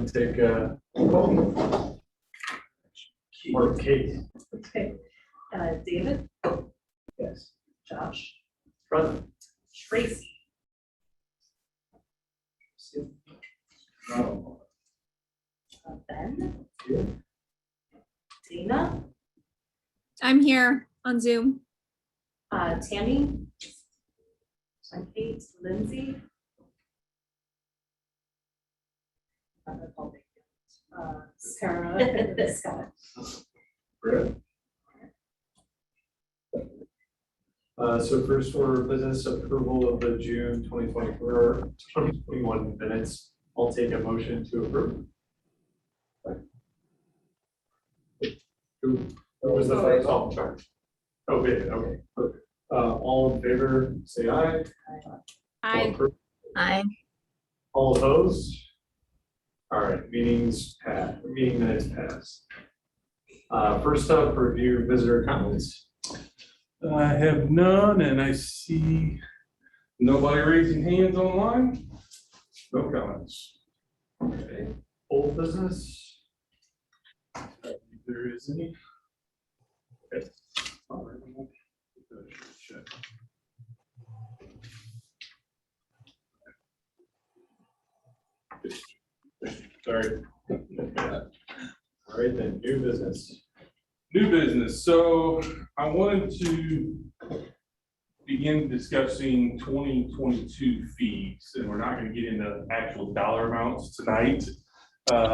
and take a poll. Or Kate. Okay. David? Yes. Josh? Present. Tracy? No. Ben? Yeah. Dana? I'm here on Zoom. Tammy? Kate? Lindsay? Sarah? and Scott? Great. So first order of business, approval of the June 2021 minutes. I'll take a motion to approve. Who was the first? Oh, sorry. Okay, okay. Perfect. All in favor, say aye. Aye. All opposed? All right, meetings passed, meeting minutes passed. First up, review visitor comments. I have none, and I see nobody raising hands online. No comments. Okay, old business. If there is any. Okay. All right. Check. Sorry. All right, then, new business. New business. So I wanted to begin discussing 2022 fees, and we're not going to get into actual dollar amounts tonight. But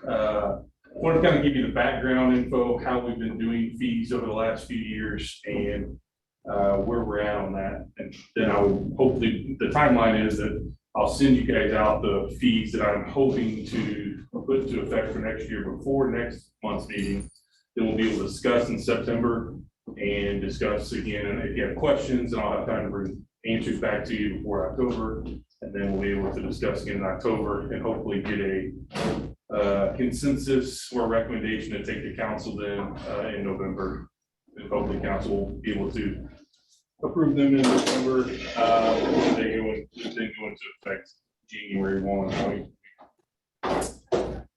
I want to kind of give you the background info, how we've been doing fees over the last few years, and where we're at on that. And then I will hopefully, the timeline is that I'll send you guys out the fees that I'm hoping to put into effect for next year before next month's meeting. Then we'll be able to discuss in September and discuss again. And if you have questions, then I'll have time to bring answers back to you before October. And then we'll be able to discuss again in October and hopefully get a consensus or recommendation to take to council then in November. And hopefully council will be able to approve them in November. Then go into effect January 1, 2020.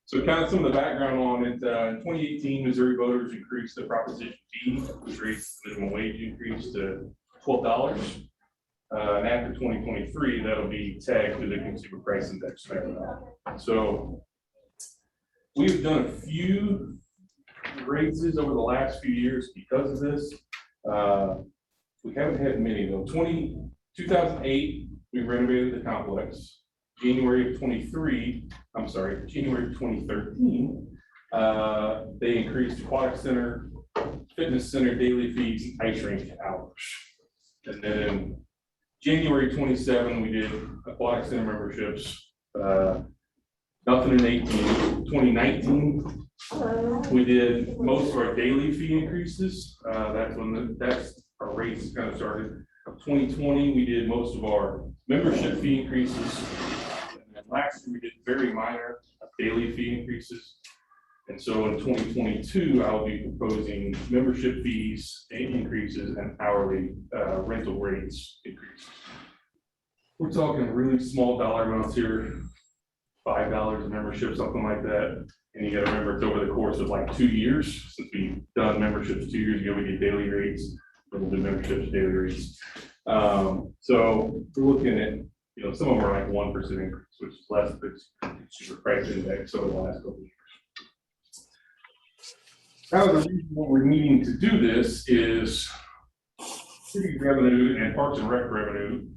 So kind of some of the background on it, in 2018, Missouri voters increased the proposition fee, which raised the minimum wage increase to $12. And after 2023, that'll be tagged to the consumer price index. So we've done a few raises over the last few years because of this. We haven't had many though. 2008, we renovated the complex. January of 2013, they increased aquatic center, fitness center daily fees, and ice rink hours. And then in January 27, we did aquatic center memberships. Nothing in 2019, we did most of our daily fee increases. That's when that's our rates kind of started. 2020, we did most of our membership fee increases. And then last year, we did very minor daily fee increases. And so in 2022, I'll be proposing membership fees increases and hourly rental rates increases. We're talking really small dollar amounts here, $5 a membership, something like that. And you got to remember, it's over the course of like 2 years. Since we've done memberships 2 years ago, we did daily rates. We'll do memberships, daily rates. So we're looking at, some of them are like 1% increase, which is less than the consumer price index over the last couple of years. Now, the reason what we're needing to do this is city revenue and Parks and Rec revenue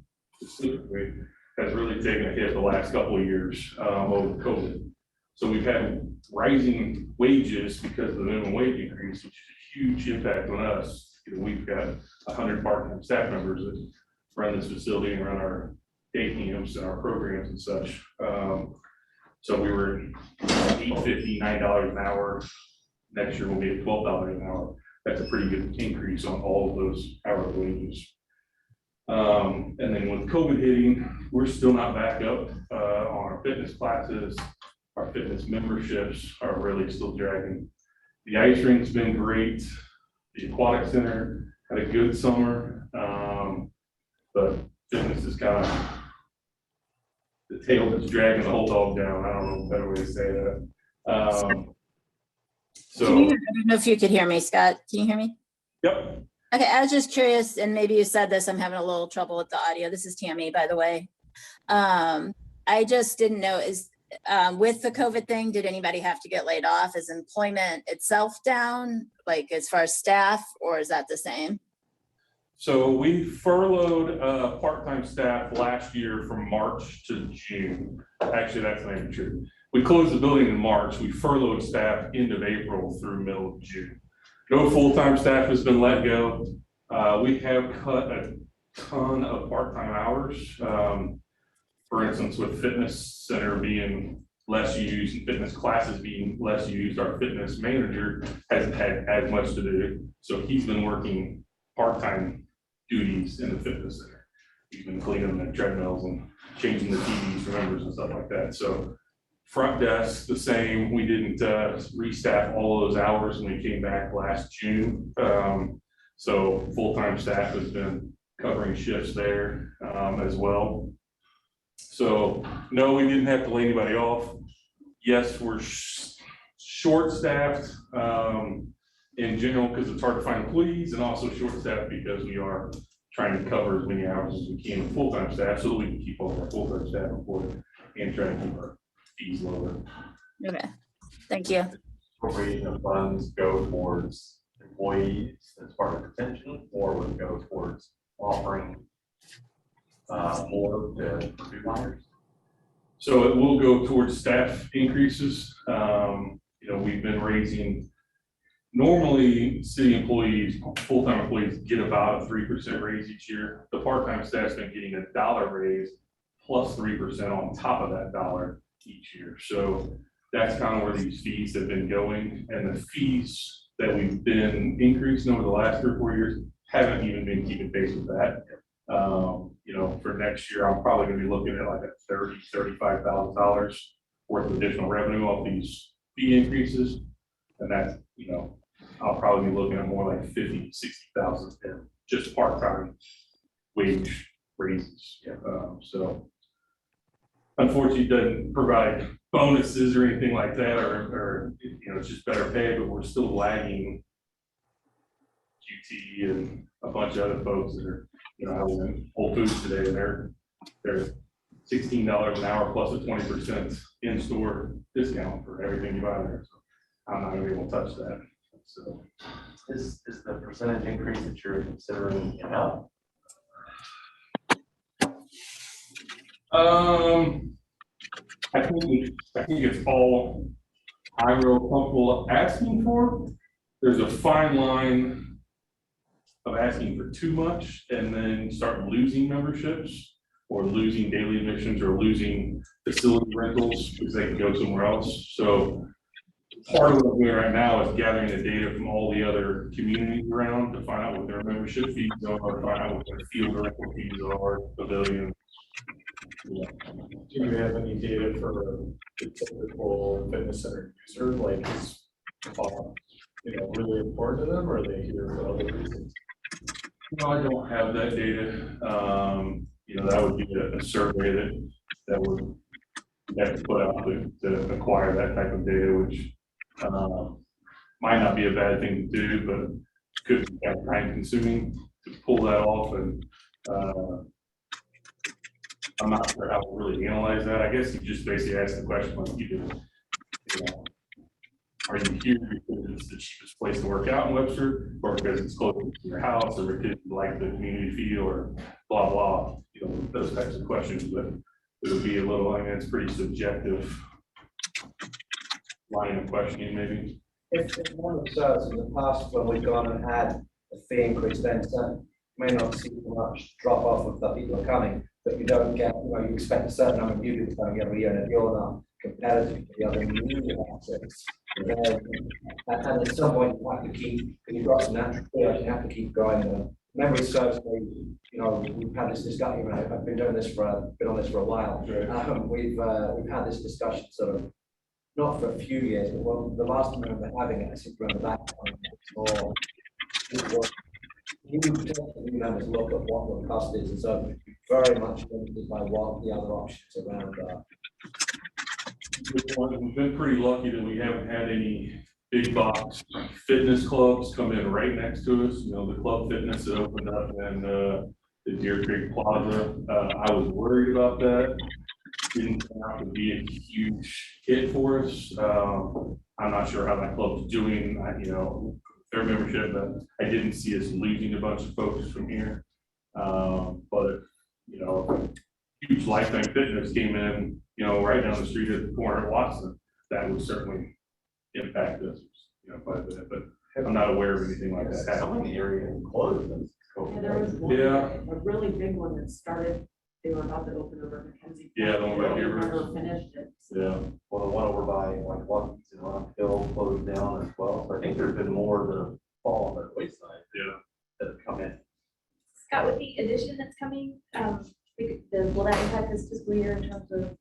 specifically has really taken a hit the last couple of years over COVID. So we've had rising wages because of the minimum wage increase, which is a huge impact on us. We've got 100 part-time staff members that run this facility and run our day camps and our programs and such. So we were $8.50, $9 an hour. Next year we'll be at $12 an hour. That's a pretty good increase on all of those hourly wages. And then with COVID hitting, we're still not back up on our fitness classes. Our fitness memberships are really still dragging. The ice rink's been great. The aquatic center had a good summer, but fitness is kind of the tail that's dragging the whole dog down. I don't know a better way to say that. Can you, So, I don't know if you could hear me, Scott. Can you hear me? yep. Okay, I was just curious, and maybe you said this, I'm having a little trouble with the audio. This is Tammy, by the way. I just didn't know, is with the COVID thing, did anybody have to get laid off? Is employment itself down, like as far as staff, or is that the same? So we furloughed part-time staff last year from March to June. Actually, that's not even true. We closed the building in March. We furloughed staff end of April through middle of June. No full-time staff has been let go. We have cut a ton of part-time hours. For instance, with fitness center being less used and fitness classes being less used, our fitness manager hasn't had as much to do. So he's been working part-time duties in the fitness center. He's been cleaning the treadmills and changing the TVs for members and stuff like that. So front desk, the same. We didn't restaff all those hours when we came back last June. So full-time staff has been covering shifts there as well. So no, we didn't have to lay anybody off. Yes, we're short-staffed in general because it's hard to find employees, and also short-staffed because we are trying to cover as many hours as we can with full-time staff so that we can keep all our full-time staff employed and try to keep our fees lower. Okay, thank you. Appropriation of funds go towards employees as part of retention, or would it go towards offering more to new hires? So it will go towards staff increases. We've been raising, normally city employees, full-time employees get about a 3% raise each year. The part-time staff's been getting a $1 raise plus 3% on top of that $1 each year. So that's kind of where these fees have been going, and the fees that we've been increasing over the last 3 or 4 years haven't even been keeping pace with that. For next year, I'm probably gonna be looking at like a $35,000 worth of additional revenue off these fee increases. And that's, I'll probably be looking at more like 50, 60,000 in just part-time wage raises. So unfortunately, it doesn't provide bonuses or anything like that, or it's just better pay, but we're still lagging QT and a bunch of other folks that are, I was in Whole Foods today, and they're $16 an hour plus a 20% in-store discount for everything you buy there. So I'm not gonna be able to touch that. So Is the percentage increase that you're considering enough? I think it's all I'm real comfortable asking for. There's a fine line of asking for too much and then start losing memberships or losing daily admissions or losing facility rentals because they can go somewhere else. So part of what we're doing right now is gathering the data from all the other communities around to find out what their membership fees are, find out what their field rental fees are, pavilion. Do you have any data for the typical fitness center user? Like, is really important to them, or are they here for other reasons? No, I don't have that data. That would be a survey that would have to put out to acquire that type of data, which might not be a bad thing to do, but could be time consuming to pull that off. And I'm not sure how to really analyze that. I guess you just basically ask the question like you do. Are you here because it's the cheapest place to work out in Webster, or because it's close to your house, or because you like the community feel, or blah, blah, those types of questions. But it would be a little, it's pretty subjective line of questioning, maybe. If one observes in the past when we've gone and had a fee increase, then may not see much drop off of the people are coming, but you don't get, you expect a certain number of new people coming every year, and if you're not competitive with the other new assets, and at some point you have to keep, because you've got some natural players, you have to keep growing. Memory serves me, we've had this discussion, I've been on this for a while. We've had this discussion sort of, not for a few years, but the last time I remember having it, I seem to remember that time, or You members look at what the cost is, and so very much limited by what the other options around are. We've been pretty lucky that we haven't had any big box fitness clubs come in right next to us. You know, the Club Fitness that opened up in the Deer Creek Plaza. I was worried about that. Didn't turn out to be a huge hit for us. I'm not sure how that club's doing, you know, their membership, but I didn't see us losing a bunch of folks from here. But, you know, huge Lifetime Fitness came in, you know, right down the street at the corner of Watson. That would certainly impact us, you know, quite a bit, but I'm not aware of anything like that Some happening. in the area closed. Yeah, there was one, Yeah. a really big one that started, they were about to open over at Mackenzie. Yeah, the one by They Deer never Roots. finished it. Yeah, Well, the one over by like Watkins and Rock Hill closed down as well. So I think there's been more to fall on the wayside yeah. that have come in. Scott, with the addition that's coming, will that impact this fiscal year in terms of,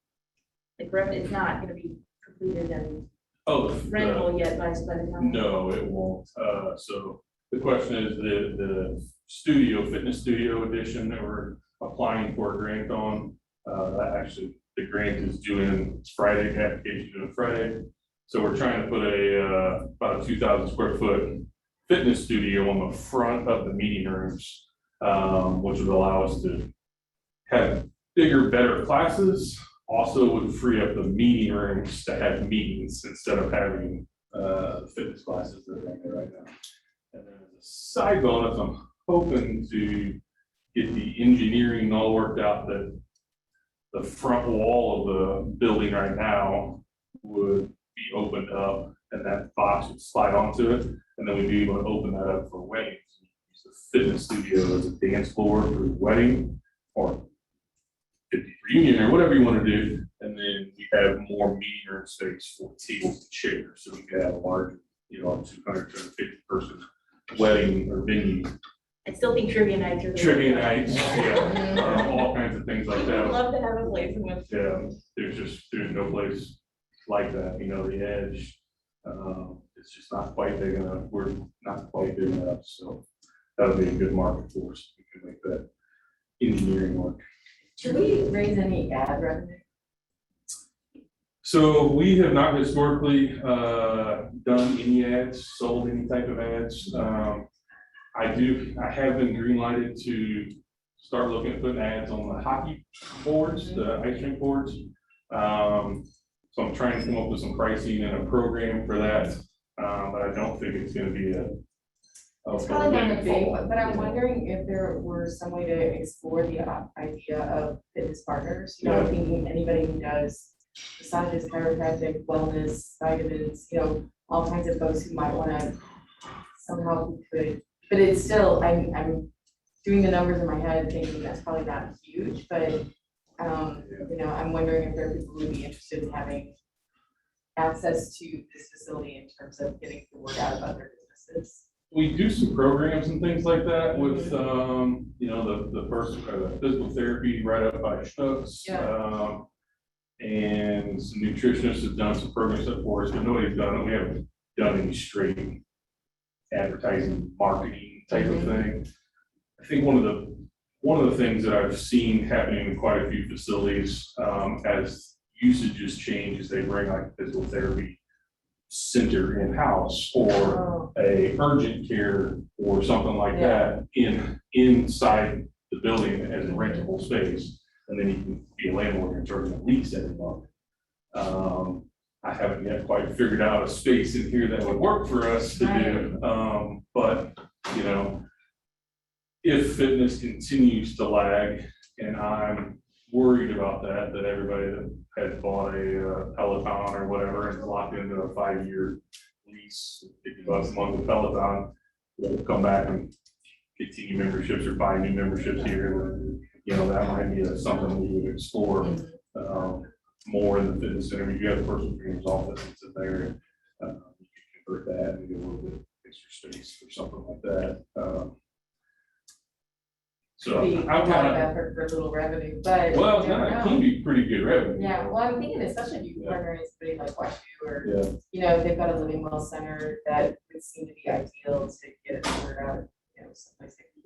like, revenue? It's not gonna be completed and Oh, rentable yet by the time. no, it won't. So the question is the studio, fitness studio edition that we're applying for a grant on, that actually, the grant is due in Friday, application due on Friday. So we're trying to put about a 2,000 square foot fitness studio on the front of the meeting rooms, which would allow us to have bigger, better classes. Also would free up the meeting rooms to have meetings instead of having fitness classes that are in there right now. And then as a side bonus, I'm hoping to get the engineering all worked out that the front wall of the building right now would be opened up and that box would slide onto it. And then we'd be able to open that up for weddings. Use the fitness studio as a dance floor for the wedding or 50th reunion or whatever you want to do. And then we have more meeting room space for tables and chairs. So we could have a large, you know, 200 to 250 person wedding or venue. I still think trivia nights are. Trivia nights, yeah, all kinds of things like I'd that. love to have a place in which. Yeah, there's no place like that, you know, the edge. It's just not quite big enough. We're not quite big enough, so that'll be a good market for us. We can make that engineering work. Should we raise any ad revenue? So we have not historically done any ads, sold any type of ads. I have been green-lighted to start looking at putting ads on the hockey boards, the ice rink boards. So I'm trying to come up with some pricing and a program for that, but I don't think it's gonna be a. It's probably not a big, but I'm wondering if there were some way to explore the idea of fitness partners. You know, I'm thinking anybody who does massages, chiropractic, wellness, vitamins, you know, all kinds of folks who might wanna somehow who could, but it's still, I'm doing the numbers in my head thinking that's probably not huge, but you know, I'm wondering if there are people who would be interested in having access to this facility in terms of getting the word out about their businesses. We do some programs and things like that with, you know, the physical therapy right up by Schnucks. Yeah. And some nutritionists have done some programs up for us, but nobody's done it. We haven't done any straight advertising, marketing type of thing. I think one of the things that I've seen happening in quite a few facilities, as usages change, is they bring like a physical therapy center in-house or a urgent care or something like that inside the building as a rentable space. And then you can be a landlord and charge a lease every month. I haven't yet quite figured out a space in here that would work for us to do. But, you know, if fitness continues to lag, and I'm worried about that everybody that had bought a Peloton or whatever and locked into a 5-year lease, $50 a month with Peloton, will come back and continue memberships or buy new memberships here. You know, that might be something we would explore more in the fitness center. You have a personal trainer's office that's in there. You can convert that and get a little bit extra space or something like that. So Be a I'm lot of kind of, effort for little revenue, but. well, you never it know. can be pretty good revenue. Yeah, well, I'm thinking especially if you partner in somebody like WashU or, Yeah. you know, if they've got a living well center, that would seem to be ideal to get it figured out, you know, someplace that can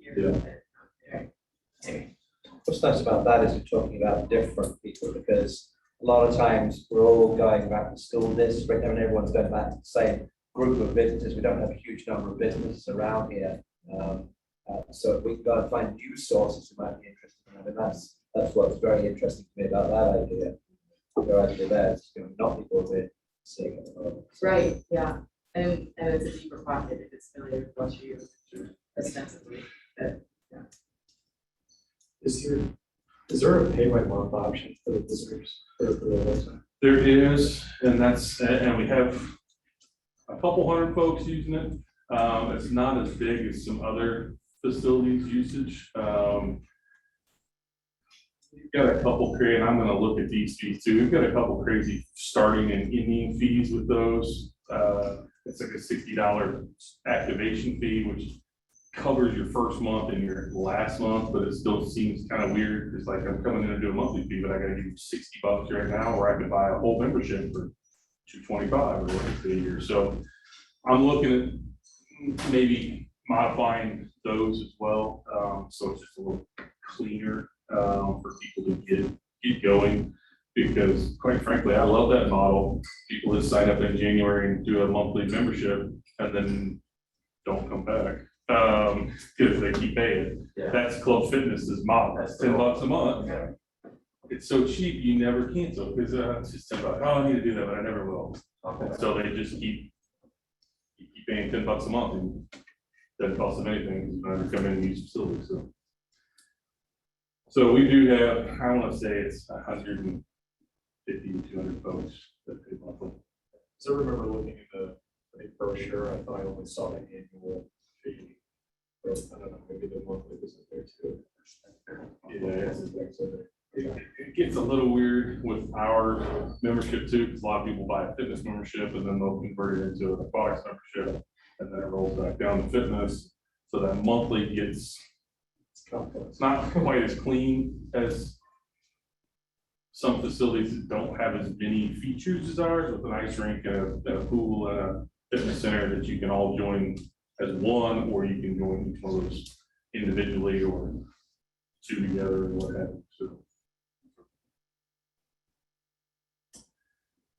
What's nice about that is you're talking about different people, because a lot of times we're all going back to school district and everyone's going back to the same group of businesses. We don't have a huge number of businesses around here. So if we can go and find new sources who might be interested in it, and that's what's very interesting to me about that idea. Your idea there is, not people we're seeing at the moment. Right, yeah, and it's a deeper pocket if it's familiar with what you ostensibly. Is there a pay by month option for the visitors for the website? There is, and we have a couple hundred folks using it. It's not as big as some other facilities usage. We've got a couple crazy, and I'm gonna look at these fees too. We've got a couple crazy starting and ending fees with those. It's like a $60 activation fee, which covers your first month and your last month, but it still seems kind of weird. It's like I'm coming in to do a monthly fee, but I gotta give you $60 right now, or I could buy a whole membership for $225 or whatever a year. So I'm looking at maybe modifying those as well. So it's just a little cleaner for people to get going, because quite frankly, I love that model. People that sign up in January and do a monthly membership and then don't come back because they keep paying. Yeah. That's Club Fitness's model. That's $10 a month. Yeah. It's so cheap, you never cancel, because it's just $10. Oh, I need to do that, but I never will. Okay. So they just keep paying $10 a month, and doesn't cost them anything to come in and use facilities. So we do have, I want to say it's 150 to 200 folks that pay monthly. So I remember looking at the brochure, I thought I only saw the annual fee. But I don't know, maybe the monthly was in there too. Yeah, It gets a little weird with our membership too, because a lot of people buy a fitness membership and then they'll convert it into an aquatics membership, and then it rolls back down to fitness. So that monthly gets, it's not quite as clean as some facilities that don't have as many features as ours, with an ice rink and a pool and a fitness center that you can all join as one, or you can join each one of those individually or two together and what have you.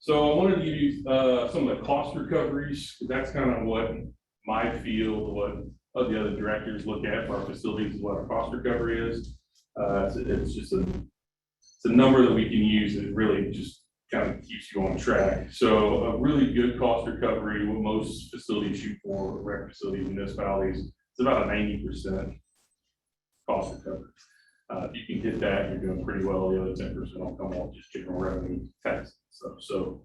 So I wanted to give you some of the cost recoveries, because that's kind of what my field, what the other directors look at for our facilities, is what our cost recovery is. It's just it's a number that we can use that really just kind of keeps you on track. So a really good cost recovery, what most facilities shoot for, rec facilities, municipalities, it's about a 90% cost recovery. If you can hit that, you're doing pretty well. The other 10% will come off just general revenue tax stuff. So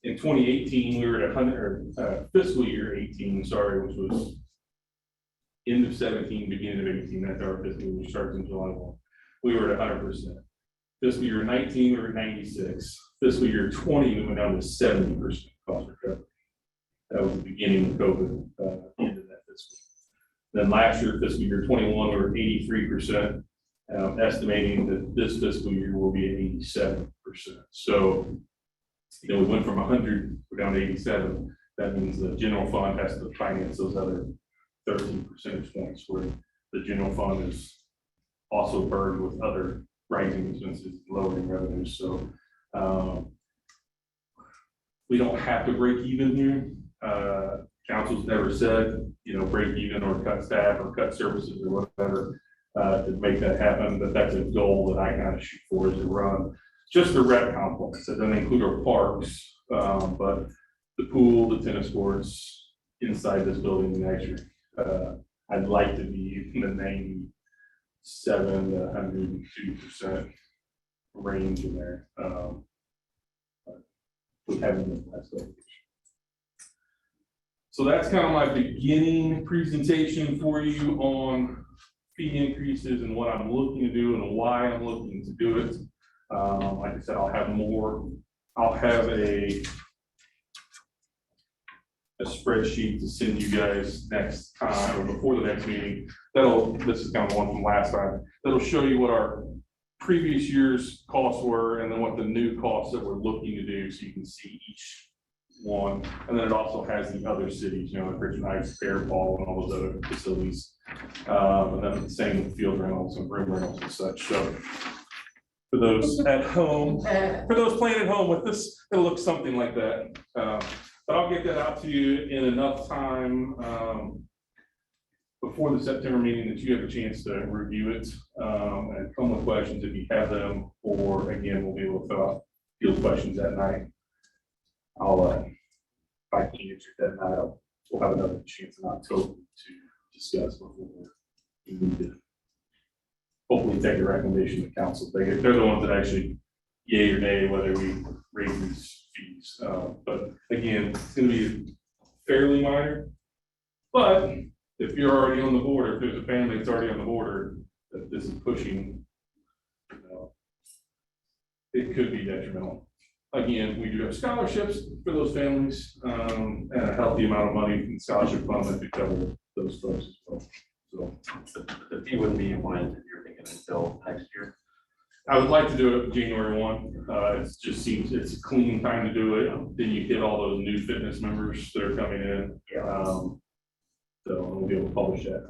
in 2018, we were at 100, fiscal year 18, sorry, which was end of 17, beginning of 18. That's our fiscal year, which starts in July 1. We were at 100%. Fiscal year 19, we were at 96. Fiscal year 20, we went down to 70% cost recovery. That was the beginning of COVID, end of that fiscal. Then last year, fiscal year 21, we were at 83%. Estimating that this fiscal year will be at 87%. So, we went from 100, we're down to 87. That means the general fund has to finance those other 13 percentage points, where the general fund is also burdened with other rising expenses, lowering revenues. So, we don't have to break even here. Council's never said, break even or cut staff or cut services or whatever. To make that happen, but that's a goal that I kind of shoot for, is to run just the rec complex. It doesn't include our parks, but the pool, the tennis courts, inside this building, the ice rink. I'd like to be in the 97 to 102% range in there. We haven't been last week. So that's kind of my beginning presentation for you on fee increases and what I'm looking to do and why I'm looking to do it. Like I said, I'll have more. I'll have a spreadsheet to send you guys next time, or before the next meeting. This is kind of one from last time. That'll show you what our previous year's costs were, and then what the new costs that we're looking to do, so you can see one, and then it also has the other cities, you know, like Richmond Heights, Bear Paul, and all those other facilities. And then the same with field rentals and room rentals and such, so. For those at home, for those playing at home with this, it'll look something like that. But I'll get that out to you in enough time, before the September meeting that you have a chance to review it, and come with questions if you have them, or again, we'll be able to fill out field questions that night. I'll, if I can answer that night, we'll have another chance in October to discuss before we need to hopefully take a recommendation to council. They're the ones that actually yay or nay whether we raise these fees. But again, it's gonna be fairly minor. But if you're already on the border, if there's a family that's already on the border, that this is pushing, it could be detrimental. Again, we do have scholarships for those families, and a healthy amount of money in scholarship funds that cover those folks as well. So The fee wouldn't be implemented, you're thinking, until next year. I would like to do it January 1. It just seems it's a clean time to do it. Then you get all those new fitness members that are coming in. So we'll be able to publish that.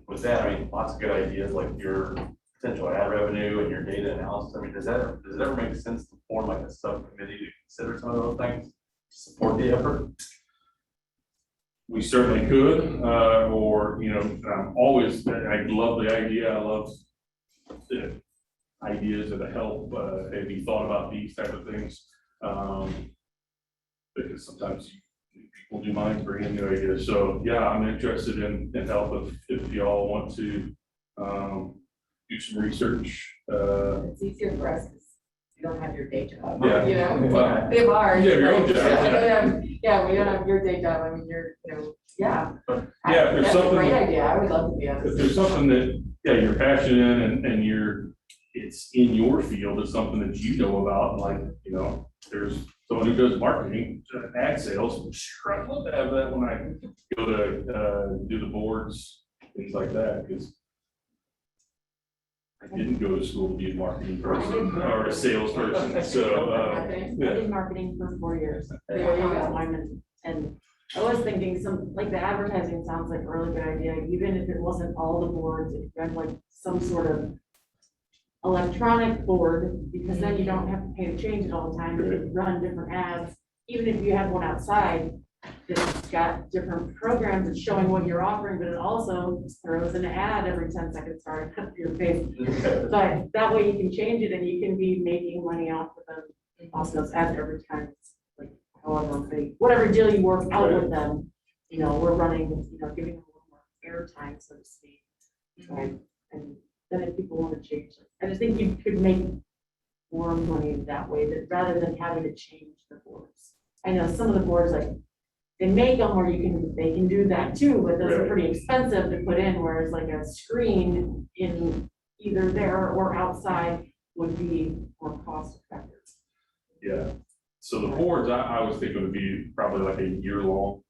With that, I mean, lots of good ideas like your potential ad revenue and your data analysis. I mean, does it ever make sense to form like a subcommittee to consider some of those things, to support the effort? We certainly could, or, you know, I love the idea. I love the ideas of the help. Have you thought about these type of things? Because sometimes people do mind bringing new ideas. So yeah, I'm interested in help if y'all want to do some research. It's easier for us because you don't have your day job. Yeah. You know, we have ours. You have your own but job. Yeah, we don't have your day job. I mean, yeah. Yeah, if there's That's a something. great idea. I would love to be on If this. there's something that, yeah, you're passionate in and it's in your field, it's something that you know about, and like, you know, there's someone who does marketing, ad sales, sure, I'd love to have that when I go to do the boards, things like that, because I didn't go to school to be a marketing person or a salesperson, so, I yeah. did marketing for 4 years. There you go. And I was thinking like the advertising sounds like a really good idea, even if it wasn't all the boards, if you had like some sort of electronic board, because then you don't have to pay to change it all the time. You can run different ads, even if you had one outside that's got different programs and showing what you're offering, but it also throws an ad every 10 seconds, sorry, your face. But that way you can change it and you can be making money off of them. Also, those ads every time, it's like however big, whatever deal you work out with them, you know, we're running, you know, giving them a little more airtime, so to speak. Right? And then if people want to change it, I just think you could make more money that way, that rather than having to change the boards. I know some of the boards, like, they make them where they can do that too, but those are pretty expensive to put in, whereas like a screen in either there or outside would be more cost effective. Yeah, so the boards, I was thinking would be probably like a year-long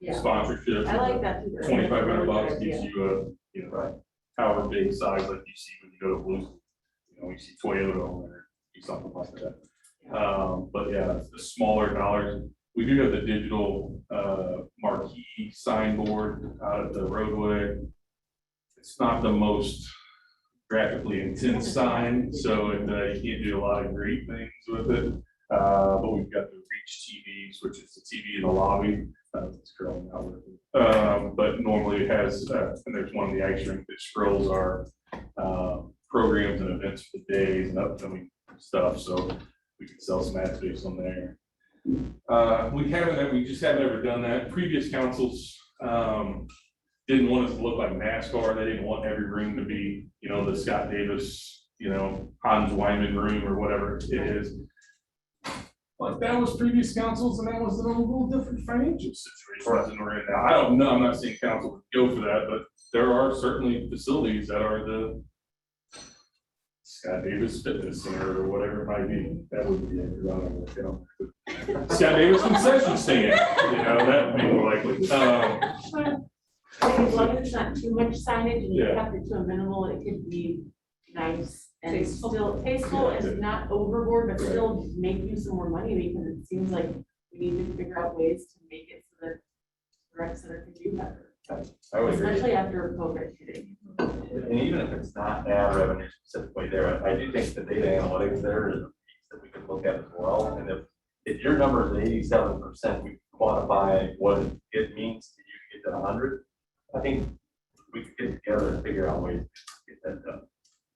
Yeah, sponsorship. I like that too. $2,500 gives Yeah. you a, you know, right, however big size like you see when you go to Blues, you know, you see Toyota on there, something like that. But yeah, the smaller dollars. We do have the digital marquee signboard out at the roadway. It's not the most graphically intense sign, so you can't do a lot of great things with it. But we've got the Reach TVs, which is the TV in the lobby. It's currently not working. But normally it has, and there's one in the ice rink that scrolls our programs and events for the days and upcoming stuff. So we can sell some ad space on there. We just haven't ever done that. Previous councils didn't want us to look like NASCAR. They didn't want every room to be, you know, the Scott Davis, you know, Hans Wyman room or whatever it is. Like that was previous councils, and that was a little different financial situation than we're in now. I don't know. I'm not saying council would go for that, but there are certainly facilities that are the Scott Davis Fitness Center or whatever it might be. That would be it, 'cause I don't know, you know. Scott Davis concession stand, you know, that would be more likely. I think as long as it's not too much signage and you Yeah. kept it to a minimal, it could be nice. And it's still tasteful, it's not overboard, but still make you some more money, because it seems like we need to figure out ways to make it so that the rec center can do better. I would agree. Especially after COVID hitting. And even if it's not ad revenue specifically there, I do think the data analytics there is a piece that we could look at as well. And if your number is 87%, we quantify what it means to you to get to 100. I think we could get together and figure out ways to get that done.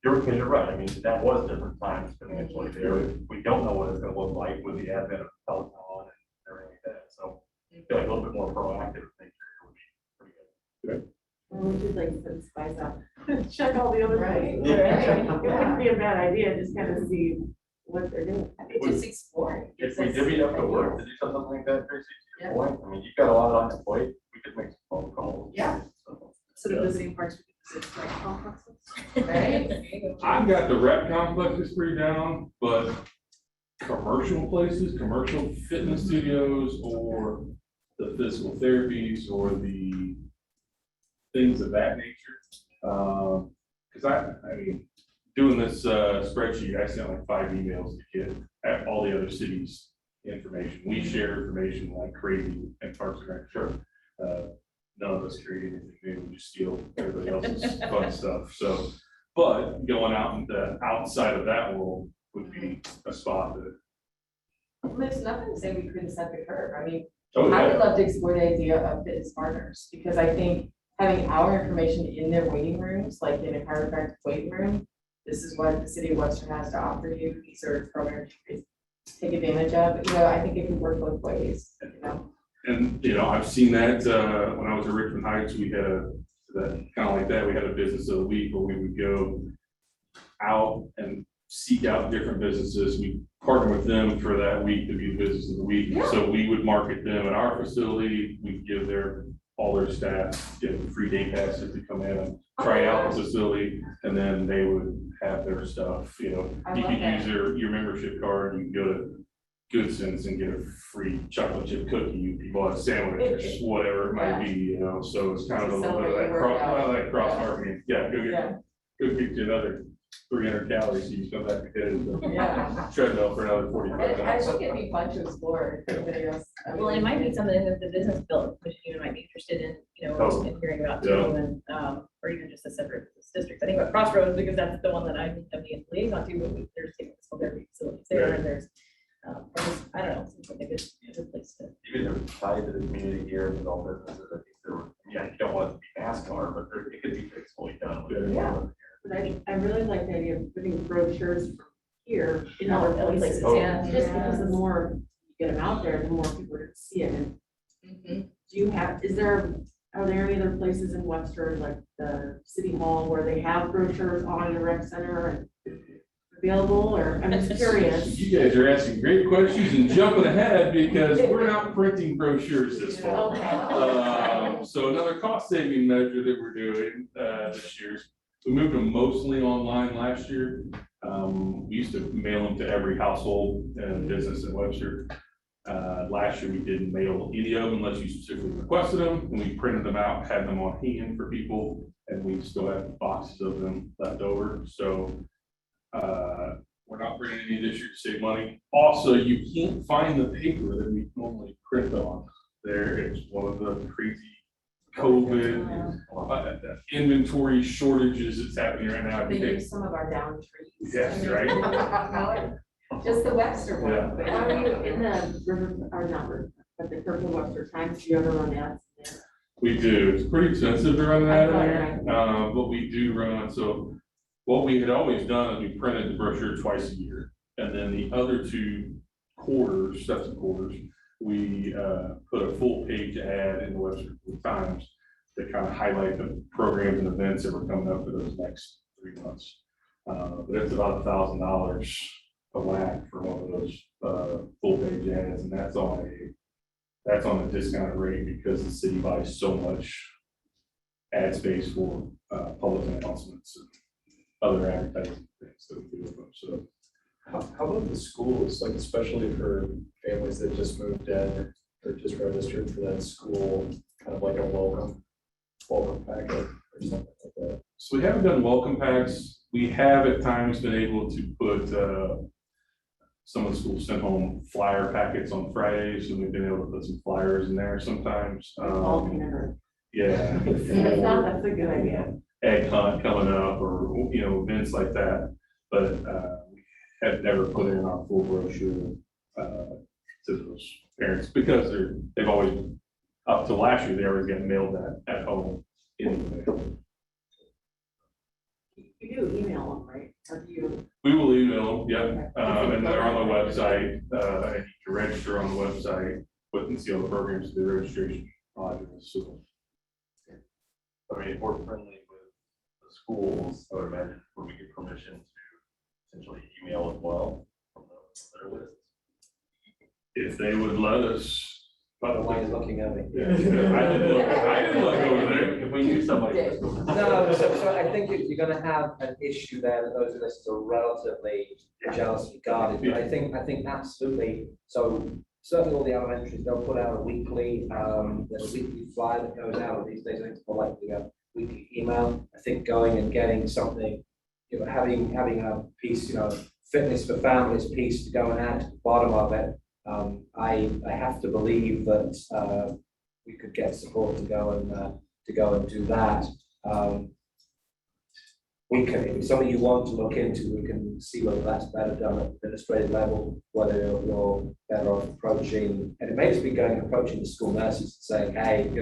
Because you're right. I mean, that was different times financially there. We don't know what it's going to look like with the advent of Peloton and everything like that. So I feel like a little bit more proactive. I think would be pretty good. We should like send spies out, check all the other. Right. It wouldn't be a bad idea, just kind of see what they're doing. I think just exploring. If we divvy up the work to do something like that, Tracy, to Yeah. your point, I mean, you've got a lot on your plate. We could make some phone calls. Yeah. Sort of visiting parks, we could visit like complexes. Right? I've got the rec complexes pretty down, but commercial places, commercial fitness studios, or the physical therapies, or the things of that nature. Because I mean, doing this spreadsheet, I sent like 5 emails to get at all the other cities' information. We share information like crazy in Parks and Rec. Sure. None of us create anything new, we just steal everybody else's fun stuff. So, but going out into outside of that world would be a spot that. There's nothing to say we couldn't set the curve. I mean, Oh, I would yeah. love to explore the idea of fitness partners, because I think having our information in their waiting rooms, like in a chiropractic waiting room, this is what the city of Webster has to offer you. These are programs you could take advantage of. You know, I think it could work both ways, you know. And, you know, I've seen that, when I was at Richmond Heights, we had that kind of like that, we had a business of the week where we would go out and seek out different businesses. We partner with them for that week to be the business of the week. Yeah. So we would market them at our facility, we'd give all their staff, get free day passes to come in and try out the facility, and then they would have their stuff, you know. I You love could that. use your membership card, you can go to Good Sense and get a free chocolate chip cookie, if you bought a sandwich or whatever it might be, you know, so it's kind of a little bit of that cross marketing, yeah, go get you another 300 calories, so you come back to hit Yeah. treadmill for another 45 I minutes. think it'd be fun to explore if anybody else. Well, it might be something that the business built, which you might be interested in, you know, Totally. in hearing about too, Yeah. and, or even just a separate district. I think about Crossroads, because that's the one that I'm the liaison to, but there's physical therapy facilities there, and there's, I don't know, seems like a good place to. Even if it's tied to the community here with all businesses, I think there were, yeah, you don't want it to be NASCAR, but it could be tastefully done. Yeah. But I really like the idea of putting brochures from here in Oh, other other places. places, yeah. Just because the more you get them out there, the more people are gonna see it. And do you have, are there any other places in Webster, like the city hall, where they have brochures on the rec center and available, or I'm just curious? You guys are asking great questions and jumping ahead, because we're not printing brochures this fall. So another cost saving measure that we're doing this year, we moved them mostly online last year. We used to mail them to every household and business in Webster. Last year, we didn't mail any of them unless you specifically requested them, and we printed them out, had them on hand for people, and we still have boxes of them left over. So we're not printing any this year to save money. Also, you can't find the paper that we normally print on. There is one of the crazy COVID inventory shortages that's happening right now. They use some of our down trees. Yes, right. Just the Webster Yeah. one. But are you in the river, or not river, but the Kirkland Webster Times, do you ever run ads there? We do. It's pretty expensive to run that in there, but we do run. So what we had always done is we printed the brochure twice a year, and then the other 2 quarters, sets of quarters, we put a full page ad in the Webster Times to kind of highlight the programs and events that were coming up for those next 3 months. But it's about $1,000 a whack for one of those full page ads, and that's on a discounted rate because the city buys so much ad space for public announcements and other advertising things that we do with them. So How about the schools, like especially for families that just moved in or just registered for that school, kind of like a welcome packet or something like that? So we haven't done welcome packs. We have at times been able to put, some of the schools sent home flyer packets on Fridays, so we've been able to put some flyers in there sometimes. Yeah. That's a good idea. Egg hunt coming up or, events like that. But we have never put in our full brochure to those parents because they've always, up to last year, they always get mailed that at home anyway. You do email them, right? Or do you? We will email them, yeah, and they're on the website, and you can register on the website, and see all the programs, the registration modules, so. I mean, if we're friendly with the schools, I would imagine would we get permission to essentially email as well from their list? If they would let us. By the way, he's looking at me. I didn't look over there. If we knew somebody. No, so I think you're gonna have an issue there that those lists are relatively jealously guarded, but I think absolutely, so certainly all the elementaries, they'll put out a weekly, there's a weekly flyer that goes out these days, I think it's more likely to go weekly email. I think going and getting something, having a piece, fitness for families piece to go and add to the bottom of it. I have to believe that we could get support to go and do that. We can, if it's something you want to look into, we can see whether that's better done at administrative level, whether you're better off approaching, and it may just be approaching the school nurses and saying, hey,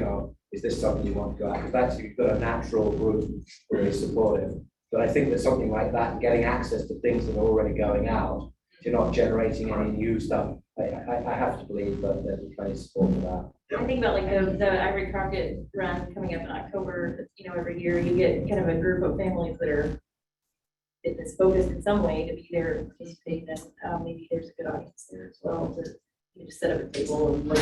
is this something you want to go after? That's, you've got a natural group really supportive. But I think that something like that, getting access to things that are already going out, if you're not generating any new stuff, I have to believe that there's plenty of support for that. I think about like the Ivory Crockett run coming up in October, every year you get kind of a group of families that are fitness focused in some way to be there and participate, and maybe there's a good audience there as well to just set up a table and like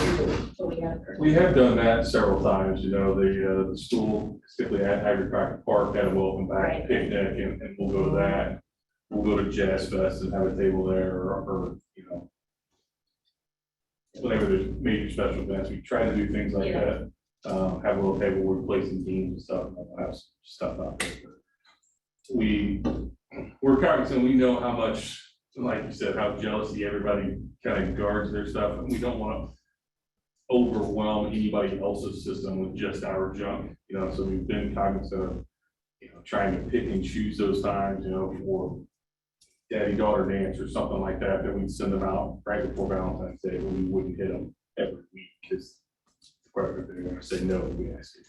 what we have. We have done that several times, the school, particularly at Ivory Crockett Park, had a welcome back picnic, and we'll go to that. We'll go to Jazz Fest and have a table there, or whenever there's major special events, we try to do things like that. Have a little table where we're placing teams and stuff, and we'll have some stuff out there. We're cognizant, we know how much, like you said, how jealousy everybody kind of guards their stuff, and we don't want to overwhelm anybody else's system with just our junk, so we've been cognizant of, trying to pick and choose those times, for daddy-daughter dance or something like that, that we'd send them out right before Valentine's Day, but we wouldn't hit them every week, because they're going to say no if we ask it,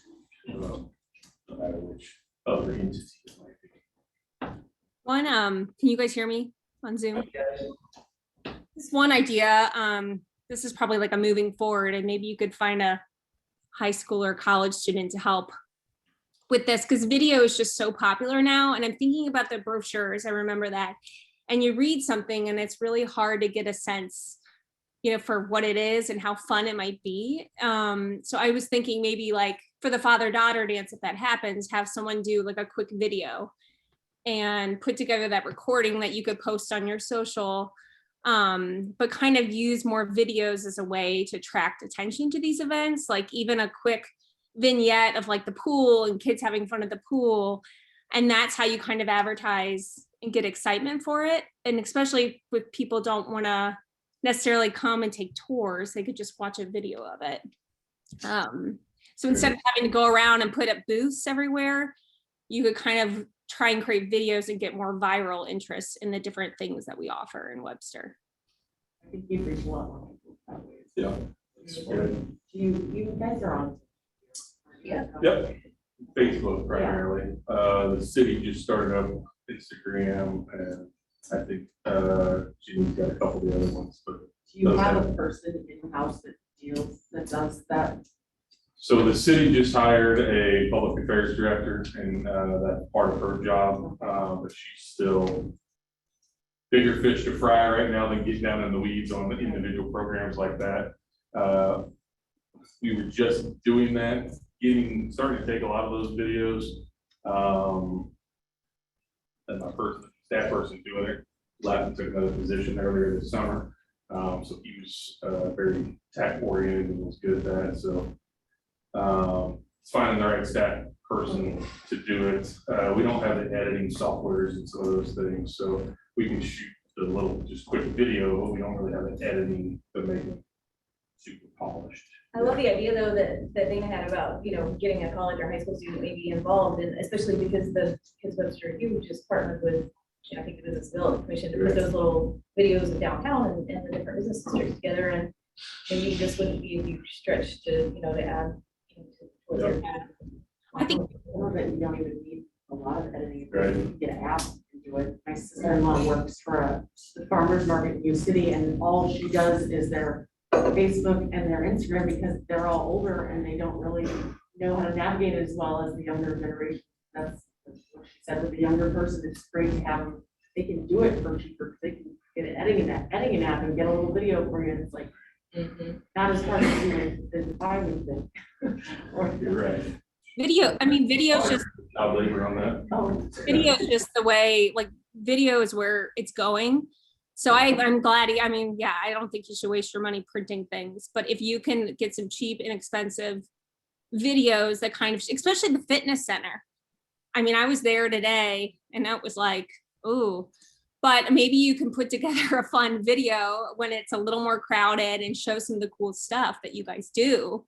no matter which other entity it might be. One, can you guys hear me on Zoom? This one idea, this is probably like a moving forward, and maybe you could find a high school or college student to help with this, because video is just so popular now. And I'm thinking about the brochures, I remember that. And you read something and it's really hard to get a sense, for what it is and how fun it might be. So I was thinking maybe like for the father-daughter dance, if that happens, have someone do like a quick video and put together that recording that you could post on your social, but kind of use more videos as a way to attract attention to these events, like even a quick vignette of like the pool and kids having fun at the pool. And that's how you kind of advertise and get excitement for it. And especially if people don't want to necessarily come and take tours, they could just watch a video of it. So instead of having to go around and put up booths everywhere, you could kind of try and create videos and get more viral interest in the different things that we offer in Webster. I think you've reached a lot more people that way. Yeah. You guys are on. Yeah. Yep. Facebook primarily. The city just started up Instagram, and I think Jeannie's got a couple of the other ones, but. Do you have a person in-house that does that? So the city just hired a public affairs director, and that's part of her job, but she's still bigger fish to fry right now than get down in the weeds on the individual programs like that. We were just doing that, starting to take a lot of those videos. And my staff person doing it left and took another position earlier this summer. So he was very tech oriented and was good at that. So it's finding the right staff person to do it. We don't have the editing softwares and some of those things, so we can shoot the little, just quick video, but we don't really have the editing to make it super polished. I love the idea though that Dana had about, getting a college or high school student maybe involved, and especially because the Kids Webster U just partnered with, I think the Business Development Commission to put those little videos of downtown and the different business districts together, and maybe this wouldn't be a huge stretch to, to add. To what they're doing. I think Some of it, you don't even need a lot of editing. Right. You can get an app and do it. My sister-in-law works for the farmer's market in New City, and all she does is their Facebook and their Instagram, because they're all older and they don't really know how to navigate it as well as the younger generation. That's what she said. With the younger person, it's great to have them. They can do it for cheaper. They can get an editing app and get a little video for you. And it's like not as hard to do as I would think. You're right. video's just I'll labor on that. video is just the way, like, video is where it's going. So I'm glad I don't think you should waste your money printing things, but if you can get some cheap, inexpensive videos that kind of, especially the fitness center. I was there today and that was like, ooh, but maybe you can put together a fun video when it's a little more crowded and show some of the cool stuff that you guys do.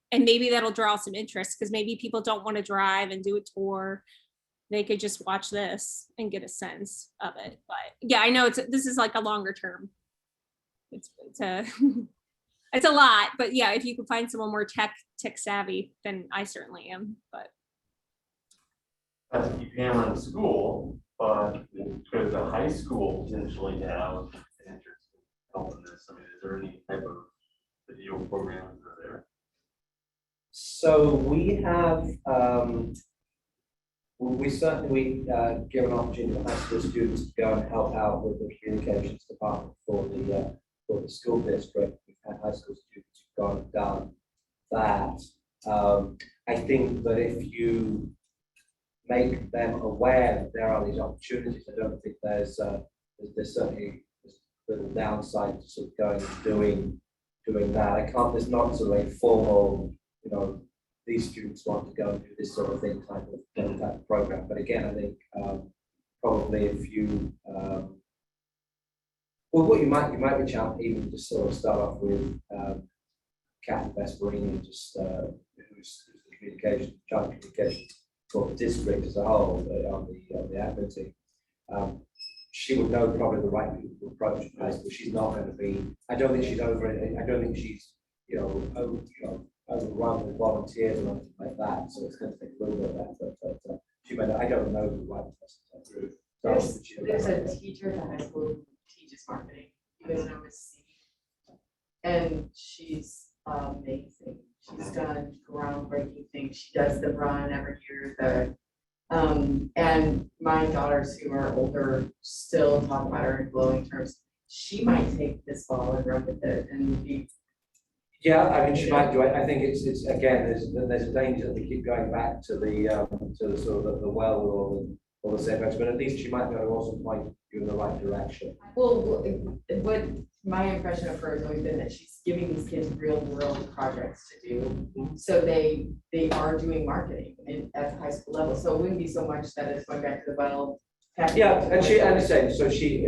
And maybe that'll draw some interest, because maybe people don't want to drive and do a tour. They could just watch this and get a sense of it. But yeah, I know this is like a longer term. It's a it's a lot, but yeah, if you can find someone more tech savvy, then I certainly am. But Not to keep hammering the school, but could the high school potentially have an interest in helping this? Is there any type of video programs that are there? So we have, we certainly give an opportunity for high school students to go and help out with the communications department for the school district. We've had high school students who've gone and done that. I think that if you make them aware that there are these opportunities, I don't think there's certainly little downside to sort of going and doing that. There's not sort of a formal, these students want to go and do this sort of thing type of program. But again, I think probably if you, what you might reach out even just sort of start off with Kathy Vesperini, just who's the child communication for the district as a whole on the admin team. She would know probably the right people to approach in high school. She's not going to be. I don't think she's overrun with volunteers or anything like that. So it's going to take a little bit of effort. But she may. I don't know the right person to There's a teacher at the high school who teaches marketing. You guys know Miss C. And she's amazing. She's done groundbreaking things. She does the run every year. And my daughters who are older still talk about her in glowing terms. She might take this ball and run with it and be. Yeah, I mean, she might do it. I think it's again, there's a danger that we keep going back to the sort of the well or the setbacks, but at least she might be able to also point you in the right direction. Well, what my impression of her has always been that she's giving these kids real world projects to do. So they are doing marketing at the high school level. So it wouldn't be so much that it's going back to the well. Yeah, and she understands. So she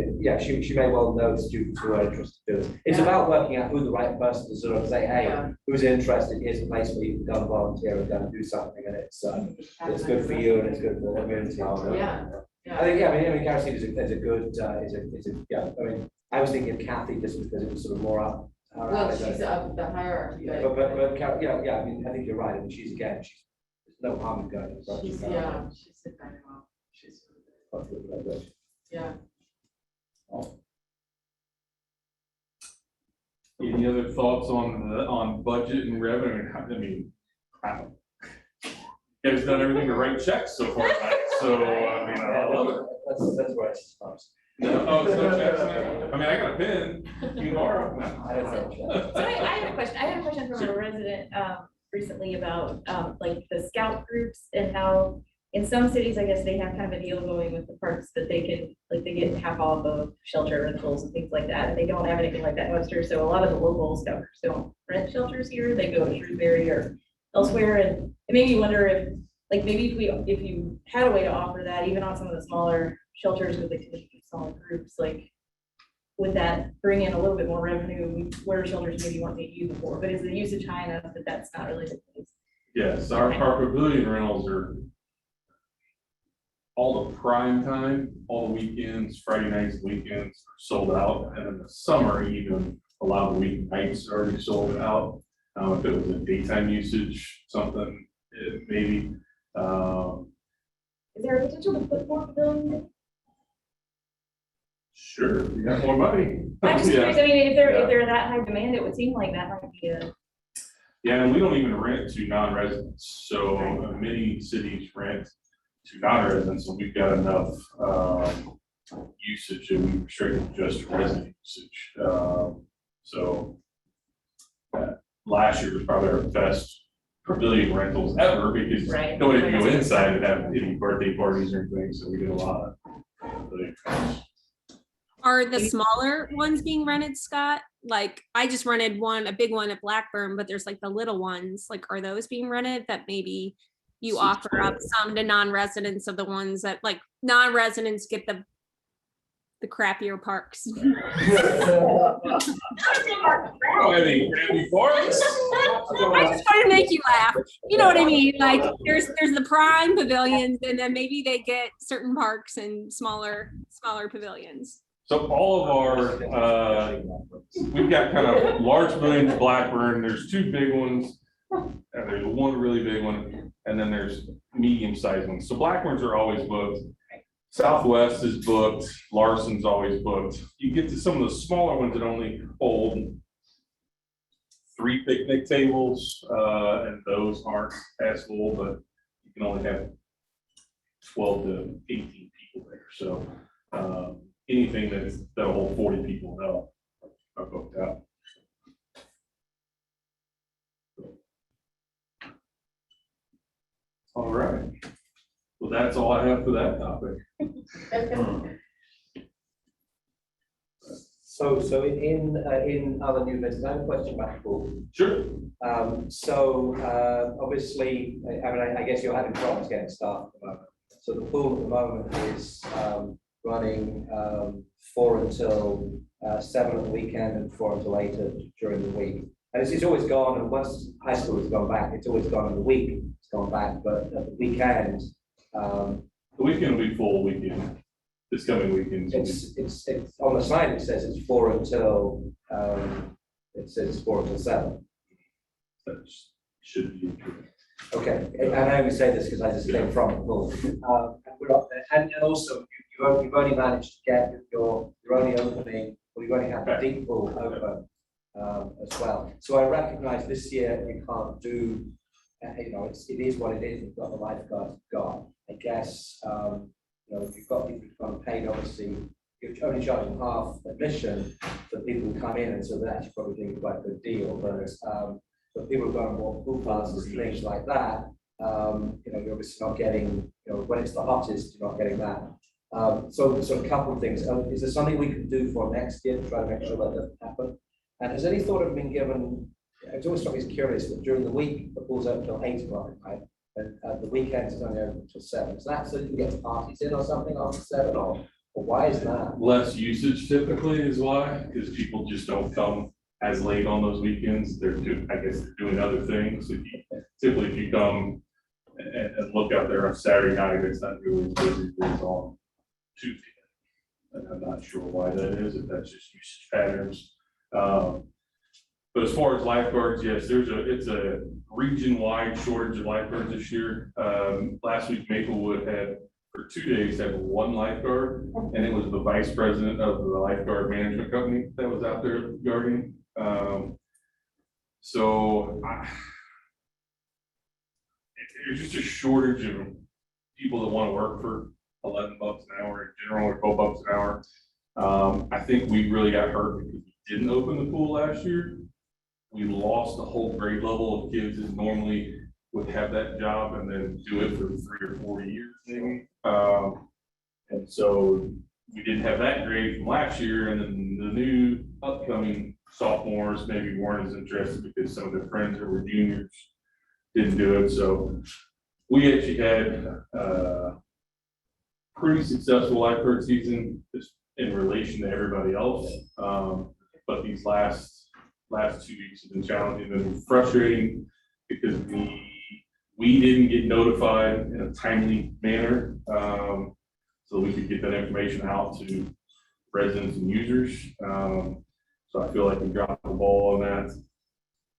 may well know students who are interested in it. It's about working out who the right person to sort of say, hey, who's interested? Here's a place where you can go and volunteer and go and do something, and it's good for you and it's good for the community. I think I mean Kerosene is a good I mean I was thinking of Kathy just because it was sort of more up. Well, she's up the hierarchy. But I mean I think you're right. I mean there's no harm in going. She's a dynamo. She's yeah. Any other thoughts on budget and revenue? I mean, you guys done everything to write checks so far tonight, so I love it. That's where it starts. No, it's no checks. I mean, I got a pen. You can borrow. I don't know. So I had a question. I had a question from a resident recently about like the scout groups and how in some cities, I guess they have kind of a deal going with the parks that they get half off of shelter rentals and things like that. And they don't have anything like that in Webster. So a lot of the local scout groups don't rent shelters here. They go to Shrewsbury or elsewhere, and it made me wonder if, like, maybe if you had a way to offer that, even on some of the smaller shelters with the smaller groups, like, would that bring in a little bit more revenue where shelters maybe weren't being used before, but is the usage high enough that that's not really the case? Yes, our pavilion rentals are all the prime time, all the weekends, Friday nights, weekends are sold out. And in the summer, even a lot of the weeknights are already sold out. If it was a daytime usage, something, maybe. Is there a potential to put more pavilions in? Sure, you got more money. I'm just Yeah. curious, I mean, if Yeah. they're that high demand, it would seem like that might be a. Yeah, and we don't even rent to non-residents, so many cities rent to non-residents, and we've got enough usage and we restrict just resident usage. So last year was probably our best pavilion rentals ever because Right. nobody could go inside and have any birthday parties or anything, so we did a lot of pavilion rentals. Are the smaller ones being rented, Scott? Like, I just rented one, a big one at Blackburn, but there's like the little ones, like, are those being rented that maybe you offer up some to non-residents of the ones that, like, non-residents get the crappier parks? Oh, any parks? I just want to make you laugh. You know what I mean? Like, there's the prime pavilions, and then maybe they get certain parks and smaller pavilions. So all of our, we've got kind of large pavilions, Blackburn, there's two big ones, and there's one really big one, and then there's medium-sized ones. So Blackburns are always booked. Southwest is booked, Larson's always booked. You get to some of the smaller ones that only hold 3 picnic tables, and those aren't as full, but you can only have 12 to 18 people there. So anything that'll hold 40 people now are booked out. All right. Well, that's all I have for that topic. So in other new business, I have a question about the pool. Sure. Obviously, I guess you're having problems getting staff at the moment. So the pool at the moment is running 4 until 7 at the weekend and 4 until 8 during the week. And it's always gone, and once high school has gone back, it's always gone in the week, it's gone back, but at the weekend. The weekend will be full weekend. This coming weekend. It's on the sign, it says it's 4 until, it says 4 until 7. That should be. Okay, and I only say this because I just came from the pool. And we're up there, and also you've only managed to get you're only opening, or you've only had the deep pool open as well. So I recognize this year you can't do, it is what it is. You've got the lifeguards gone. I guess you've got people who've gone paid. Obviously, you're only charging half admission for people who come in, and so that's probably doing quite a good deal. But people who've gone and bought pool passes and things like that, you're obviously not getting, when it's the hottest, you're not getting that. So a couple of things. Is there something we can do for next year to try to make sure that doesn't happen? And has any thought of been given? It's always struck me as curious that during the week the pool's open till 8 o'clock, right? And the weekends it's only open till 7. Is that so you can get parties in or something after 7, or why is that? Less usage typically is why, because people just don't come as late on those weekends. They're doing other things. If you come and look out there on Saturday night, it's not really as busy as it's on Tuesday. And I'm not sure why that is, if that's just usage patterns. But as far as lifeguards, yes, it's a region-wide shortage of lifeguards this year. Last week, Maplewood had, for 2 days, had 1 lifeguard, and it was the vice president of the lifeguard management company that was out there guarding. There's just a shortage of people that want to work for $11 an hour in general, or $12 an hour. I think we really got hurt because we didn't open the pool last year. We lost the whole grade level of kids that normally would have that job and then do it for 3 or 4 years maybe. And so we didn't have that grade from last year, and then the new upcoming sophomores maybe weren't as interested because some of their friends that were juniors didn't do it, so we actually had, pretty successful lifeguard season, just in relation to everybody else. But these last 2 weeks have been challenging and frustrating because we didn't get notified in a timely manner. So we could get that information out to residents and users. So I feel like we dropped the ball on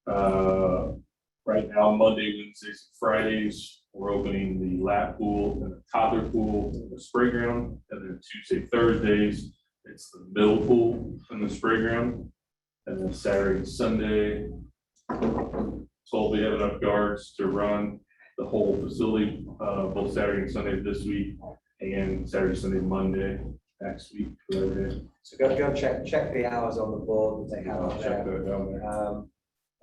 that. Right now, Monday, Wednesdays, and Fridays, we're opening the lap pool and the toddler pool and the spray ground. And then Tuesday, Thursdays, it's the middle pool and the spray ground. And then Saturday and Sunday, so we have enough guards to run the whole facility, both Saturday and Sunday this week, and Saturday, Sunday, Monday next week. So go check the hours on the board that they have on Check there. that out there.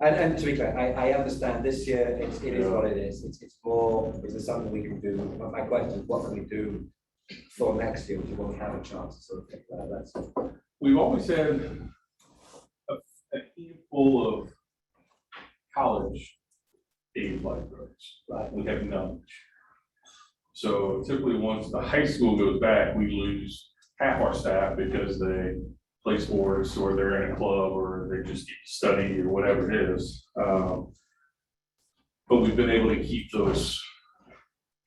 And to be clear, I understand this year, it is what it is. It's more, is there something we can do? My question is, what can we do for next year, which when we have a chance to sort of think about that? We've always had a handful of college age lifeguards. Right. We have none. So typically, once the high school goes back, we lose half our staff because they play sports or they're in a club or they just get to study or whatever it is. But we've been able to keep those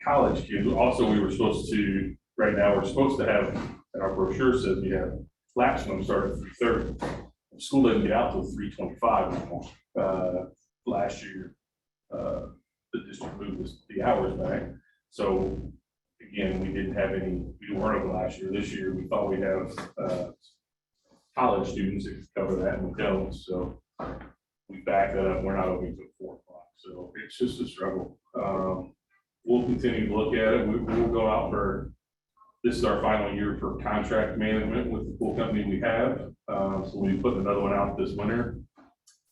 college kids. Also, we were supposed to, right now, we're supposed to have, and our brochure says we have lap swim start at 3:30. School didn't get out till 3:25 anymore. Last year, the district moved the hours back. So again, we didn't have any, we weren't open last year. This year, we thought we'd have college students that could cover that, and we don't. So we backed that up. We're not open until 4 o'clock. So it's just a struggle. We'll continue to look at it. We'll go out for, this is our final year for contract management with the pool company we have. So we put another one out this winter.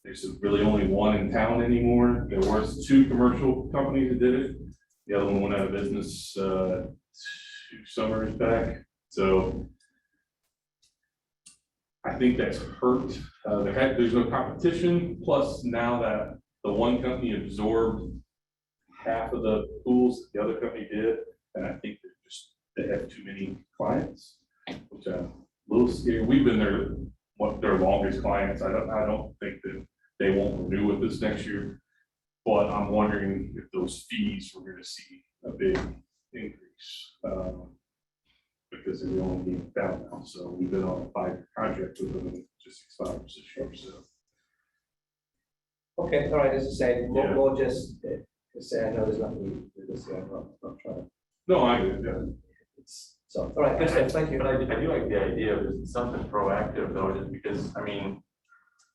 There's really only one in town anymore. There was 2 commercial companies that did it. The other one went out of business 2 summers back. So I think that's hurt. There's no competition. Plus now that the one company absorbed half of the pools that the other company did, and I think they have too many clients, which I'm a little scared. We've been their longest clients. I don't think that they won't renew with us next year, but I'm wondering if those fees we're going to see a big increase because they're the only game down now. So we've been on a 5-year contract with them, and it just expires this year. So Okay, all right, as I say, Yeah. we'll just say, I know there's nothing we can do this year, I'm not trying. no, I get it. So, all right, good stuff, thank you. But I do like the idea of just something proactive though, just because, I mean,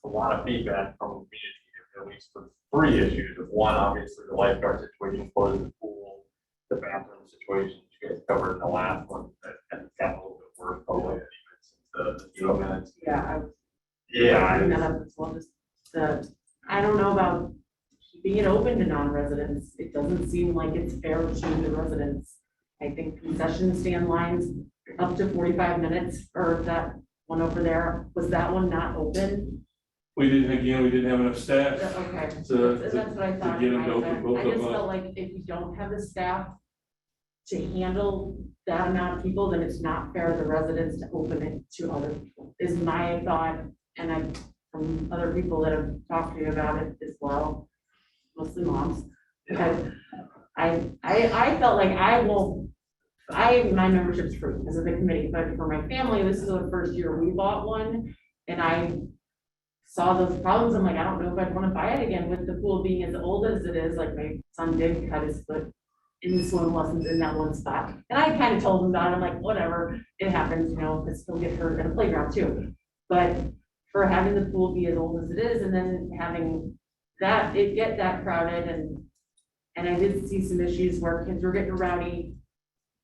a lot of feedback from the community, at least for 3 issues. One, obviously, the lifeguard situation, closing the pool, the bathroom situation, you guys covered in the last one, and it's got a little bit worse, probably, the minutes. Yeah, Yeah, bring that up as well, just I don't know about keeping it open to non-residents. It doesn't seem like it's fair to the residents. I think concession stand lines up to 45 minutes, or that one over there, was that one not open? We didn't have enough staff Okay, to that's what I thought. get them in to my open head. both I of just them. felt like if you don't have the staff to handle that amount of people, then it's not fair to the residents to open it to other people, is my thought. And I, from other people that have talked to me about it as well, mostly moms. I felt like my membership's free because of the committee, but for my family, this is the first year we bought one. And I saw those problems. I'm like, I don't know if I'd want to buy it again with the pool being as old as it is. Like my son did cut his foot in the swim lessons in that one spot. And I kind of told him about it. I'm like, whatever, it happens, because he'll get hurt at a playground too. But for having the pool be as old as it is, and then having it get that crowded, and I did see some issues where kids were getting rowdy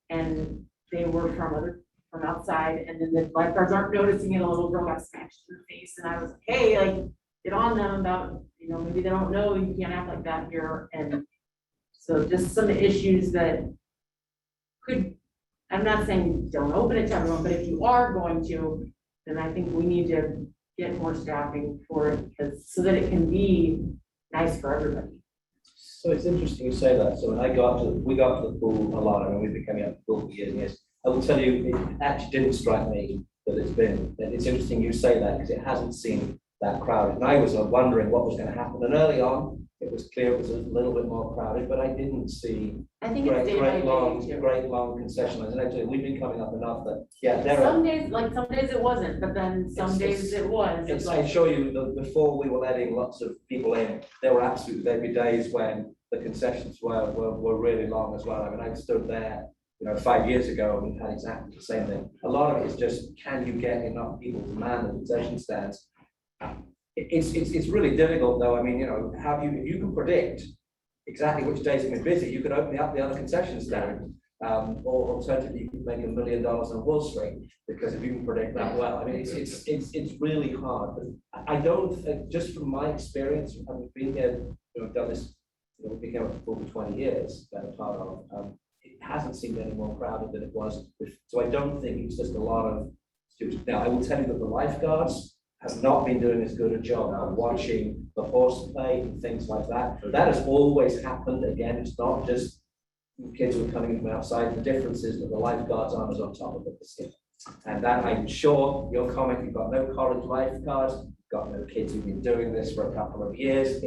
and they were from outside, and then the lifeguards aren't noticing it. A little girl got smashed in the face, and I was like, hey, like, get on them about, maybe they don't know you can't act like that here. And so just some issues that I'm not saying don't open it to everyone, but if you are going to, then I think we need to get more staffing for it, so that it can be nice for everybody. So it's interesting you say that. So when we got to the pool a lot, I mean, we've been coming up to the pool for years and years. I will tell you, it actually didn't strike me that it's interesting you say that because it hasn't seemed that crowded. And I was wondering what was going to happen. And early on, it was clear it was a little bit more crowded, but I didn't see I think it's day by great day. long concession lines. And actually, we've been coming up enough that, yeah, there are. Some days it wasn't, but then some days it was. It's, I assure you that before we were letting lots of people in, there were absolutely, there'd be days when the concessions were really long as well. I mean, I stood there, 5 years ago and had exactly the same thing. A lot of it is just, can you get enough people to man the concession stands? It's really difficult though. I mean, if you can predict exactly which days are going to be busy, you could open up the other concession stand. Or alternatively, you could make $1 million on Wall Street, because if you can predict that well, I mean, it's really hard. But I don't, just from my experience, having been here, done this, we became a for 20 years, better part of, it hasn't seemed any more crowded than it was. So I don't think it's just a lot of students. Now, I will tell you that the lifeguards have not been doing as good a job of watching the horseplay and things like that. That has always happened. Again, it's not just kids who are coming from outside. The difference is that the lifeguards aren't as on top of it this year. And that, I'm sure, your comment, you've got no college lifeguards, you've got no kids who've been doing this for a couple of years.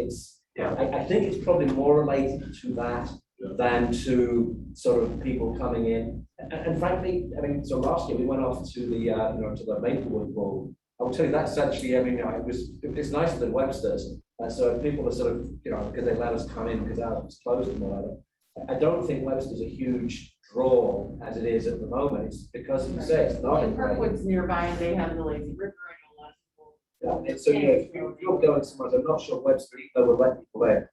I think it's probably more related to that than to sort of people coming in. And frankly, I mean, so last year we went off to the, to the Maplewood Bowl. I will tell you that's actually, I mean, it's nicer than Webster's. So people are sort of, because they let us come in because ours was closed and whatever. I don't think Webster's a huge draw as it is at the moment. It's because you say it's not in Kirkwood's nearby and they have the lazy river and a lot of people. And so, if you're going somewhere, I'm not sure Webster, even though we'll let people in.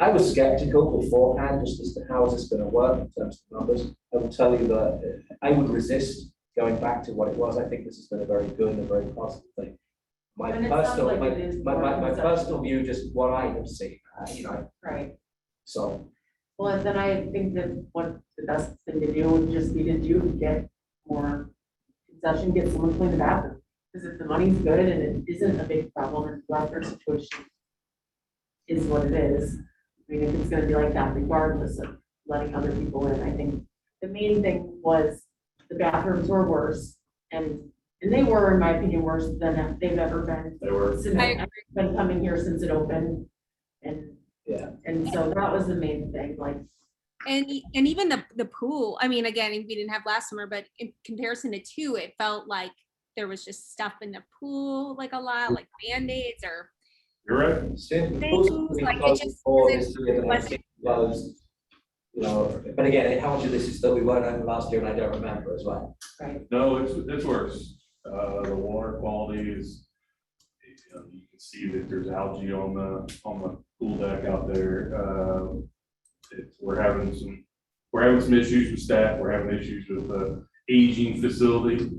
I was skeptical beforehand just as to how is this going to work in terms of numbers. I will tell you that I would resist going back to what it was. I think this has been a very good and a very positive thing. My personal view, just what I have seen, Right. So. Well, and then I think that what the best thing to do would just be to get more concession, get someone to clean the bathroom. Because if the money's good and it isn't a big problem, and the welfare situation is what it is. I mean, if it's gonna be like that, regardless of letting other people in, I think the main thing was the bathrooms were worse. And they were, in my opinion, worse than they've ever been. They were. Since I've been coming here since it opened. And so that was the main thing, like. And even the pool, I mean, again, we didn't have last summer, but in comparison to 2, it felt like there was just stuff in the pool, like a lot, like Band-Aids or. You're right. But again, how much of this is that we weren't open last year and I don't remember as well. Right. No, it's worse. The water quality is, you can see that there's algae on the pool deck out there. We're having some issues with staff. We're having issues with the aging facility.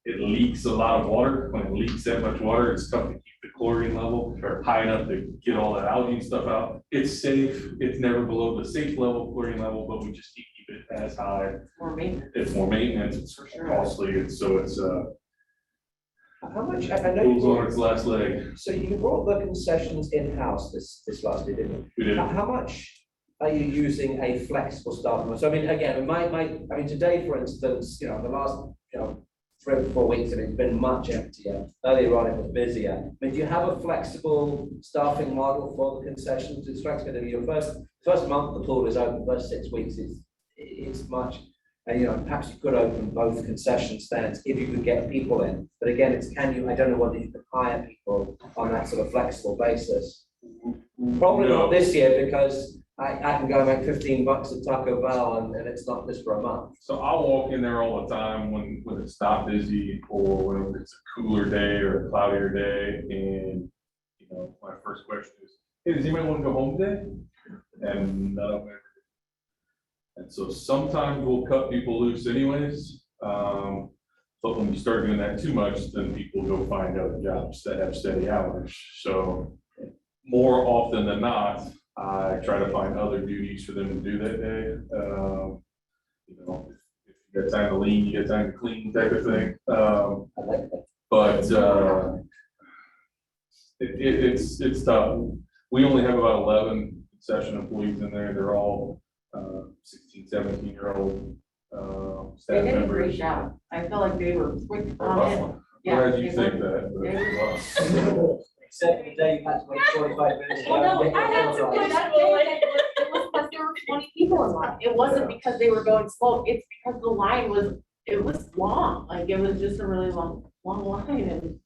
It leaks a lot of water. When it leaks that much water, it's tough to keep the chlorine level high enough to get all that algae and stuff out. It's safe. It's never below the safe level, chlorine level, but we just keep it as high. More maintenance. It's more maintenance. It's costly. It's how much? I know pulls on its last leg. So you brought the concessions in-house this last year, didn't you? We did. How much are you using a flexible staff? So I mean, again, I mean, today, for instance, the last, 3 or 4 weeks, and it's been much emptier. Earlier on, it was busier. I mean, do you have a flexible staffing model for the concessions? It strikes me that your first month the pool is open, first 6 weeks it's much. And perhaps you could open both concession stands if you could get people in. But again, I don't know whether you could hire people on that sort of flexible basis. Probably not this year, because I can go make $15 at Taco Bell and it's not just for a month. So I'll walk in there all the time when it's not busy or when it's a cooler day or a cloudier day. And, my first question is, hey, does anybody want to go home today? And none of them ever do. And so sometimes we'll cut people loose anyways. But when you start doing that too much, then people go find other jobs that have steady hours. So more often than not, I try to find other duties for them to do that day. If you got time to lean, you got time to clean, type of thing. I like that. But it's tough. We only have about 11 concession employees in there. They're all 16, 17-year-old They staff did a great members. job. I felt like they were quick on it. Yeah, Glad you they think were- that. they but- were- Except the day you had to wait 45 minutes. Well, no, I had to Right. put that day, it was because there were 20 people in line. It wasn't because they were going slow. It's because the line was long. Like, it was just a really long line and.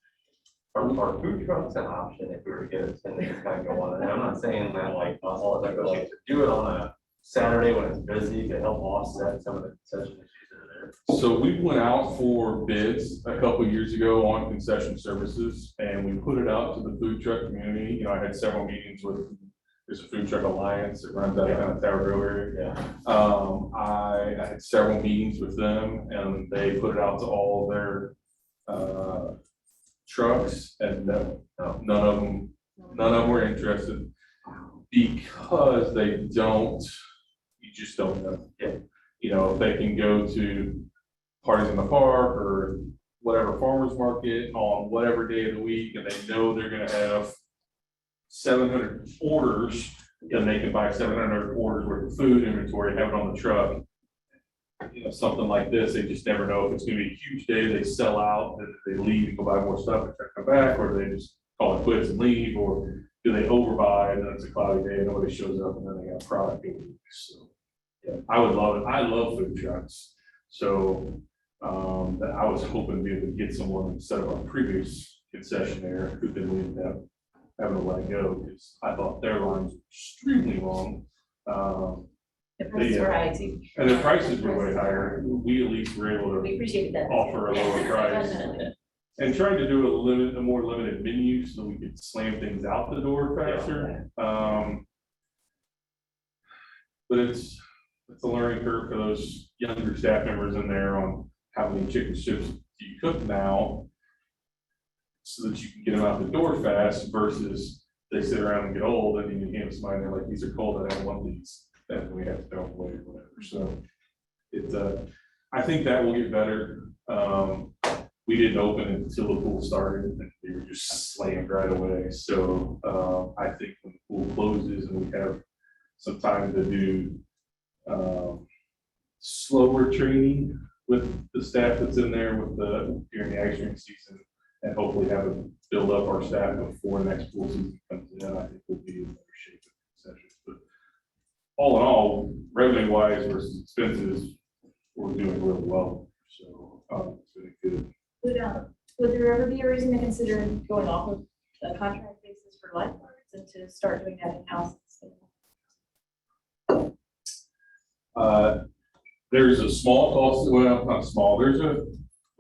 Our food trucks an option if we were to get it and they just kind of go on. And I'm not saying that like all the time, but like to do it on a Saturday when it's busy to help offset some of the concession issues that are there. So we went out for bids a couple years ago on concession services, and we put it out to the food truck community. You know, I had several meetings with, there's a food truck alliance that runs out of kind of Tower Grove area. Yeah. I had several meetings with them, and they put it out to all their trucks, and none of them were interested, because they don't, you just don't know. Yeah. You know, if they can go to parties in the park or whatever farmer's market on whatever day of the week, and they know they're gonna have 700 orders, then they can buy 700 orders worth of food inventory, have it on the truck. You know, something like this, they just never know if it's gonna be a huge day, they sell out, and they leave and go buy more stuff and try to come back, or they just call it quits and leave, or do they overbuy and then it's a cloudy day and nobody shows up and then they got product. So, yeah, I would love it. I love food trucks. So, that I was hoping to be able to get someone instead of our previous concessionaire who then we ended up having to let go, because I thought their lines were extremely long. The prices were high too. And the prices were way higher. We at least were able We to appreciated that. offer a lower price. And tried to do a more limited menu so we could slam things out the door faster. But it's a learning curve for those younger staff members in there on how many chicken strips do you cook now, so that you can get them out the door fast, versus they sit around and get old and then you hand them somebody and they're like, these are cold, I don't want these. Then we have to throw them away or whatever. So it's I think that will get better. We didn't open it until the pool started, and we were just slammed right away. So I think when the pool closes and we have some time to do slower training with the staff that's in there during the ice rink season, and hopefully have it build up our staff before next pool season comes in, I think we'll be in better shape with concessions. But all in all, revenue wise versus expenses, we're doing really well. So it's been good. Would there ever be a reason to consider going off of a contract basis for lifeguards and to start doing that in-house? There's a small cost, well, not small,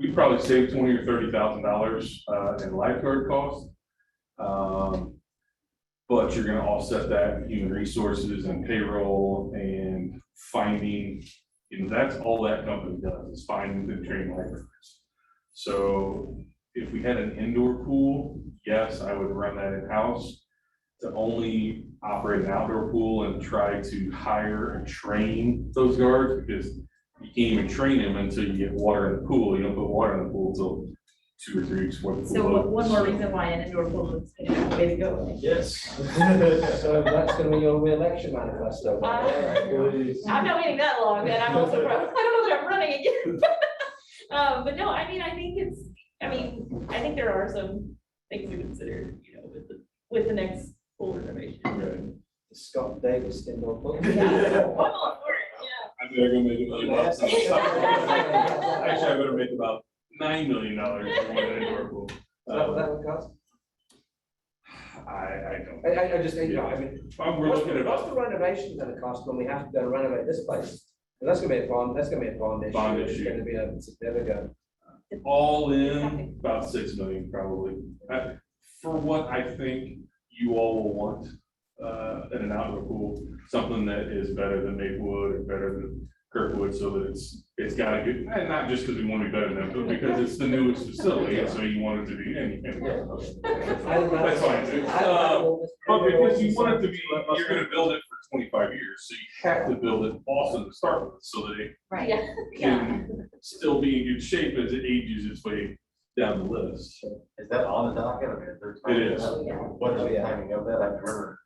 we probably saved $20,000 or $30,000 in lifeguard costs. But you're gonna offset that in human resources and payroll and finding, that's all that company does, is finding and training lifeguards. So if we had an indoor pool, yes, I would run that in-house. To only operate an outdoor pool and try to hire and train those guards, because you can't even train them until you get water in the pool. You don't put water in the pool until 2 or 3 weeks before the pool. So one more opens. reason why an indoor pool is a good way to go. Yes. So that's gonna be your re-election manifesto. I'm not waiting that long, and I'm also, I don't know that I'm running again. But no, I mean, I think there are some things to consider, with the next pool renovation. Okay. Scott Davis indoor pool. Yeah. I'm all for it, yeah. I better go make $1 million. Actually, I better make about $9 million for one indoor pool. Is that what that would cost? I don't. I just think, I mean, We're looking at what's about the renovation gonna cost when we have to go renovate this place? And that's gonna be a bond issue. Bond It's issue. gonna be a significant. all in about 6 million probably. For what I think you all will want in an outdoor pool, something that is better than Maplewood or better than Kirkwood, so that it's got a good, and not just because we want to be better than them, but because it's the newest facility, and so you want it to be anything. That's fine too. But because you want it to be, you're gonna build it for 25 years, so you have to build it awesome to start with, so that it Right. can still be in good shape as it ages its way down the list. Is that on the docket? I mean, is there It timing? is. What is the timing of that? I've heard.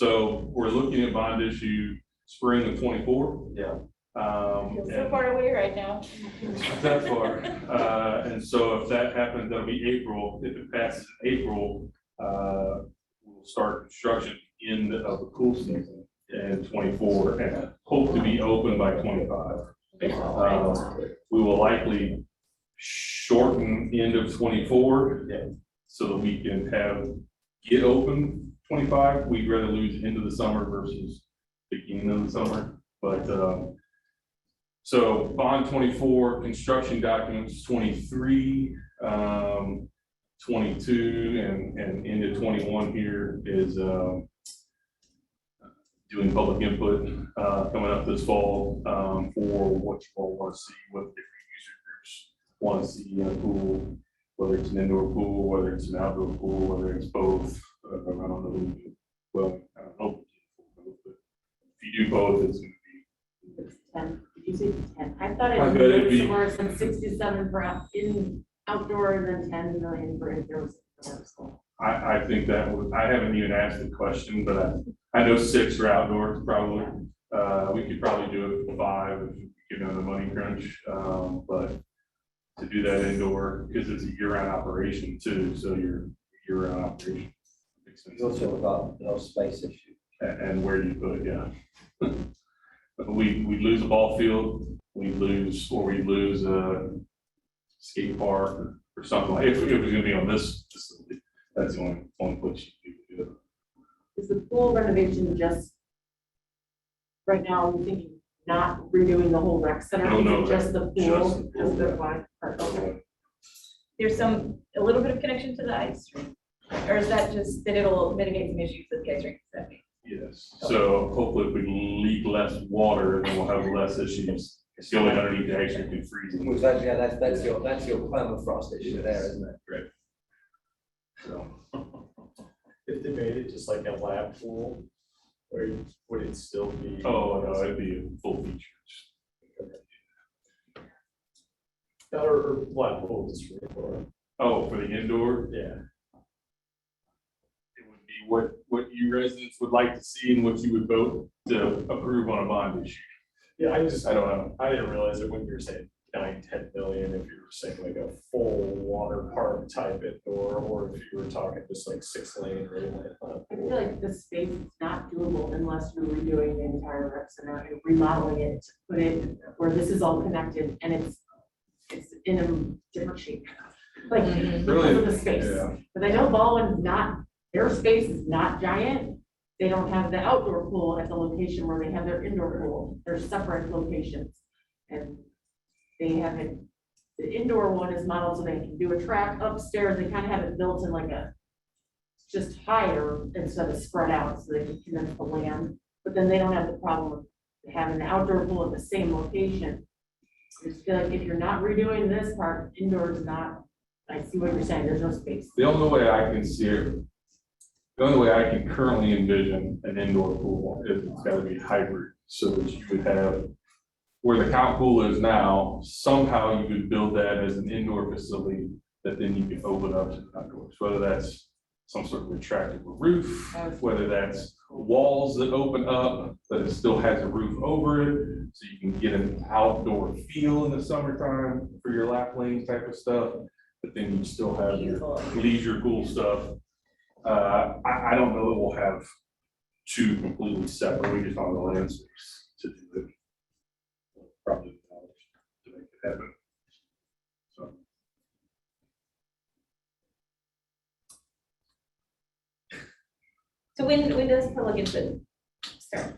So we're looking at bond issue spring of 24. Yeah. So And far away right now. it's not that far. And so if that happens, that'll be April. If it passes in April, we'll start construction end of the pool season in 24 and hope to be open by 25. We will likely shorten end of 24 so that we can get open 25. We'd rather lose into the summer versus beginning of the summer, but so bond 24, construction documents 23, 22, and into 21 here is doing public input coming up this fall for what you all want to see, what different user groups want to see in a pool, whether it's an indoor pool, whether it's an outdoor pool, whether it's both. I don't know. Well, I don't know. But if you do both, it's going to be 10, did you say 10? I thought I it bet it'd was be- somewhere from 67 for in outdoor and then 10 million for indoor. I think that would, I haven't even asked the question, but I know 6 are outdoors probably. We could probably do it with 5 if you give them the money crunch. But to do that indoor, because it's a year-round operation too, so you're year-round operation. Makes sense. It's also about the space issue. And where you put it, yeah. We lose a ball field, we lose a skate park or something like, if it was gonna be on this facility, that's the only place you could do it. Is the pool renovation just, right now, I'm thinking not redoing the whole rec center? No, Is it just the just pool? the pool, Just the yeah. one part, okay. There's a little bit of connection to the ice rink, or is that just that it'll mitigate some issues with the ice rink? Is that me? Yes, so hopefully if we leak less water, then we'll have less issues. It's going underneath the ice rink and freezing. Which that, yeah, that's your permafrost issue there, isn't it? Great. So, If they made it just like a lab pool, or would it still be? oh, no, it'd be a full feature. Or lab pool is for, Oh, for the indoor? yeah. It would be what you residents would like to see and what you would vote to approve on a bond issue. Yeah, I I don't know. I didn't realize it when you were saying 9-10 million, if you were saying like a full water park type indoor, or if you were talking just like 6-lane or 8-lane. I feel like this space is not doable unless you're redoing the entire rec center and remodeling it to put it where this is all connected and it's in a different shape. Like, because of the space. Yeah. But I know Baldwin's not, their space is not giant. They don't have the outdoor pool at the location where they have their indoor pool. They're separate locations. And they have it, the indoor one is modeled so they can do a track upstairs. They kind of have it built in like a, just higher instead of spread out so they can condense the land. But then they don't have the problem of having the outdoor pool at the same location. I just feel like if you're not redoing this part, indoor is not, I see what you're saying, there's no space. The only way I can see it, the only way I can currently envision an indoor pool is it's gotta be hybrid, so that you would have where the count pool is now, somehow you could build that as an indoor facility that then you can open up to the outdoors, whether that's some sort of retractable roof, whether that's walls that open up, but it still has a roof over it, so you can get an outdoor feel in the summertime for your lap lanes type of stuff, but then you still have your leisure pool stuff. I don't know that we'll have 2 completely separate, we just on the land space to do it. Probably to make it happen. So. So when does public input start?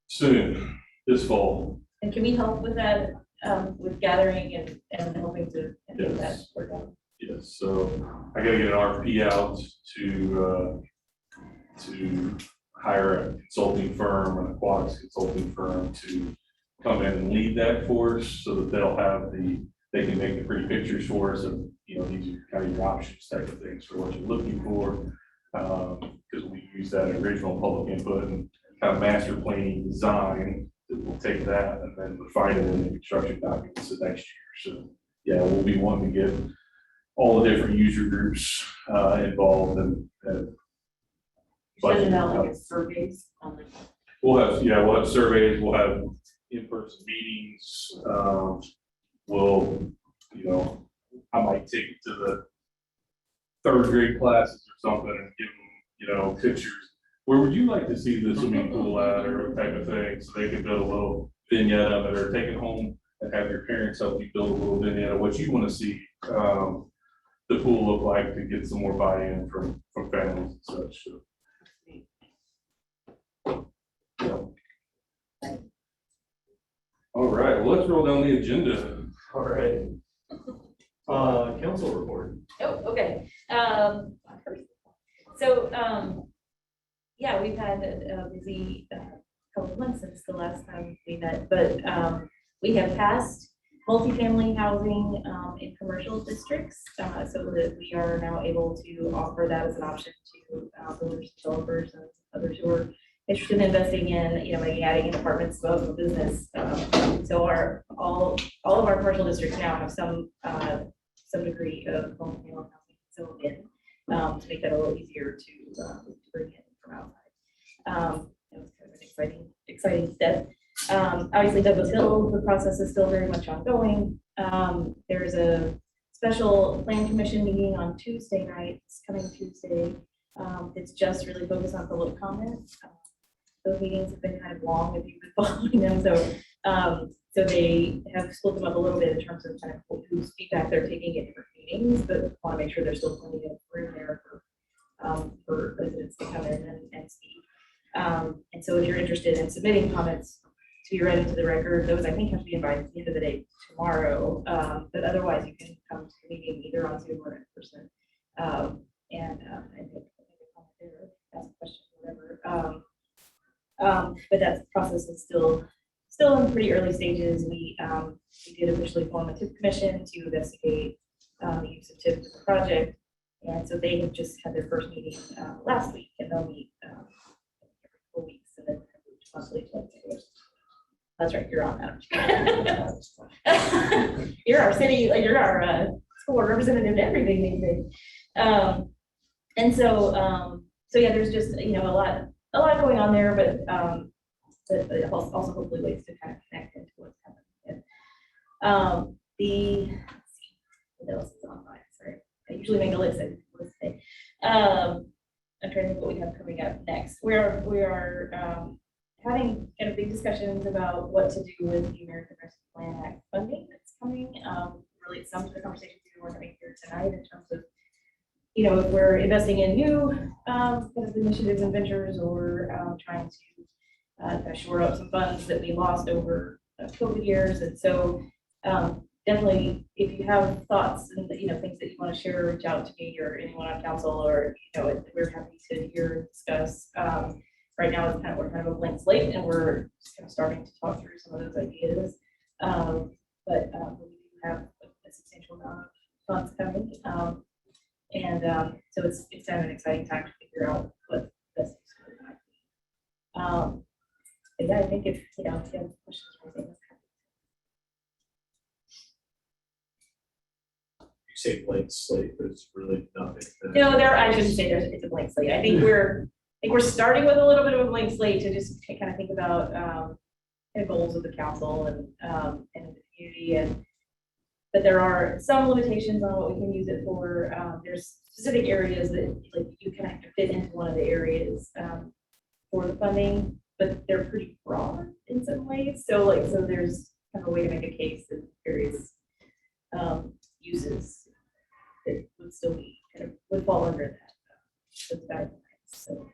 Soon, this fall. And can we help with that, with gathering and helping to get that Yes. work out? Yes, so I gotta get an RFP out to hire a consulting firm, an aquatics consulting firm to come in and lead that for us so that they'll have they can make the pretty pictures for us of, you know, these are kind of your options type of things for what you're looking for. Because we use that original public input and kind of master planning design, that we'll take that and then refine it in the construction documents the next year. So, yeah, we'll be wanting to get all the different user groups involved and Sending out like a surveys on the. We'll have surveys, we'll have in-person meetings, we'll, I might take it to the third grade classes or something and give them, pictures. Where would you like to see the swimming pool at, or type of thing, so they can build a little vignette of it, or take it home and have your parents help you build a little vignette of what you want to see the pool look like, to get some more buy-in from families and such. So. All right, well, let's roll down the agenda. All right. Council report. Oh, okay. Yeah, we've had a busy couple of months since the last time we met, but we have passed multifamily housing in commercial districts, so that we are now able to offer that as an option to builders, developers, and others who are interested in investing in, maybe adding in apartments above a business. So all of our commercial districts now have some degree of multifamily housing facility in, to make that a little easier to bring in from outside. It was kind of an exciting step. Obviously Douglas Hill, the process is still very much ongoing. There's a special plan commission meeting on Tuesday night, this coming Tuesday. It's just really focused on public comment. Those meetings have been kind of long if you've been following them. So they have split them up a little bit in terms of kind of whose feedback they're taking at different meetings, but want to make sure there's still plenty of room there for residents to come in and speak. And so if you're interested in submitting comments to be read into the record, those I think have to be invited at the end of the day tomorrow. But otherwise you can come to the meeting either on Zoom or in person. And ask questions, whatever. But that process is still in pretty early stages. We did officially form a TIP commission to investigate the use of TIP in the project. And so they have just had their first meeting last week, and they'll meet every 4 weeks, and then monthly. That's right, you're on that. You're our city, you're our school representative and everything these days. And so yeah, there's just, a lot going on there, but also hopefully ways to kind of connect into what's happening. Let's see, what else is on mine? Sorry, I usually make a list. I'm trying to think what we have coming up next. We are having kind of big discussions about what to do with the American Rescue Plan Act funding that's coming. Really, some of the conversations we're having here tonight in terms of, if we're investing in new kind of initiatives and ventures, or trying to kind of shore up some funds that we lost over COVID years. And so definitely, if you have thoughts and things that you want to share, reach out to me or anyone on council, or we're happy to hear and discuss. Right now, we're kind of a blank slate, and we're just kind of starting to talk through some of those ideas. But we do have a substantial amount of funds coming. So it's kind of an exciting time to figure out what the best is might be. But yeah, I think if you have questions or anything. You say blank slate, but it's really nothing. No, I shouldn't say it's a blank slate. I think we're starting with a little bit of a blank slate to just kind of think about kind of goals of the council and the community, but there are some limitations on what we can use it for. There's specific areas that you kind of have to fit into one of the areas for the funding, but they're pretty broad in some ways. So there's kind of a way to make a case that various uses that would still be would fall under those guidelines. So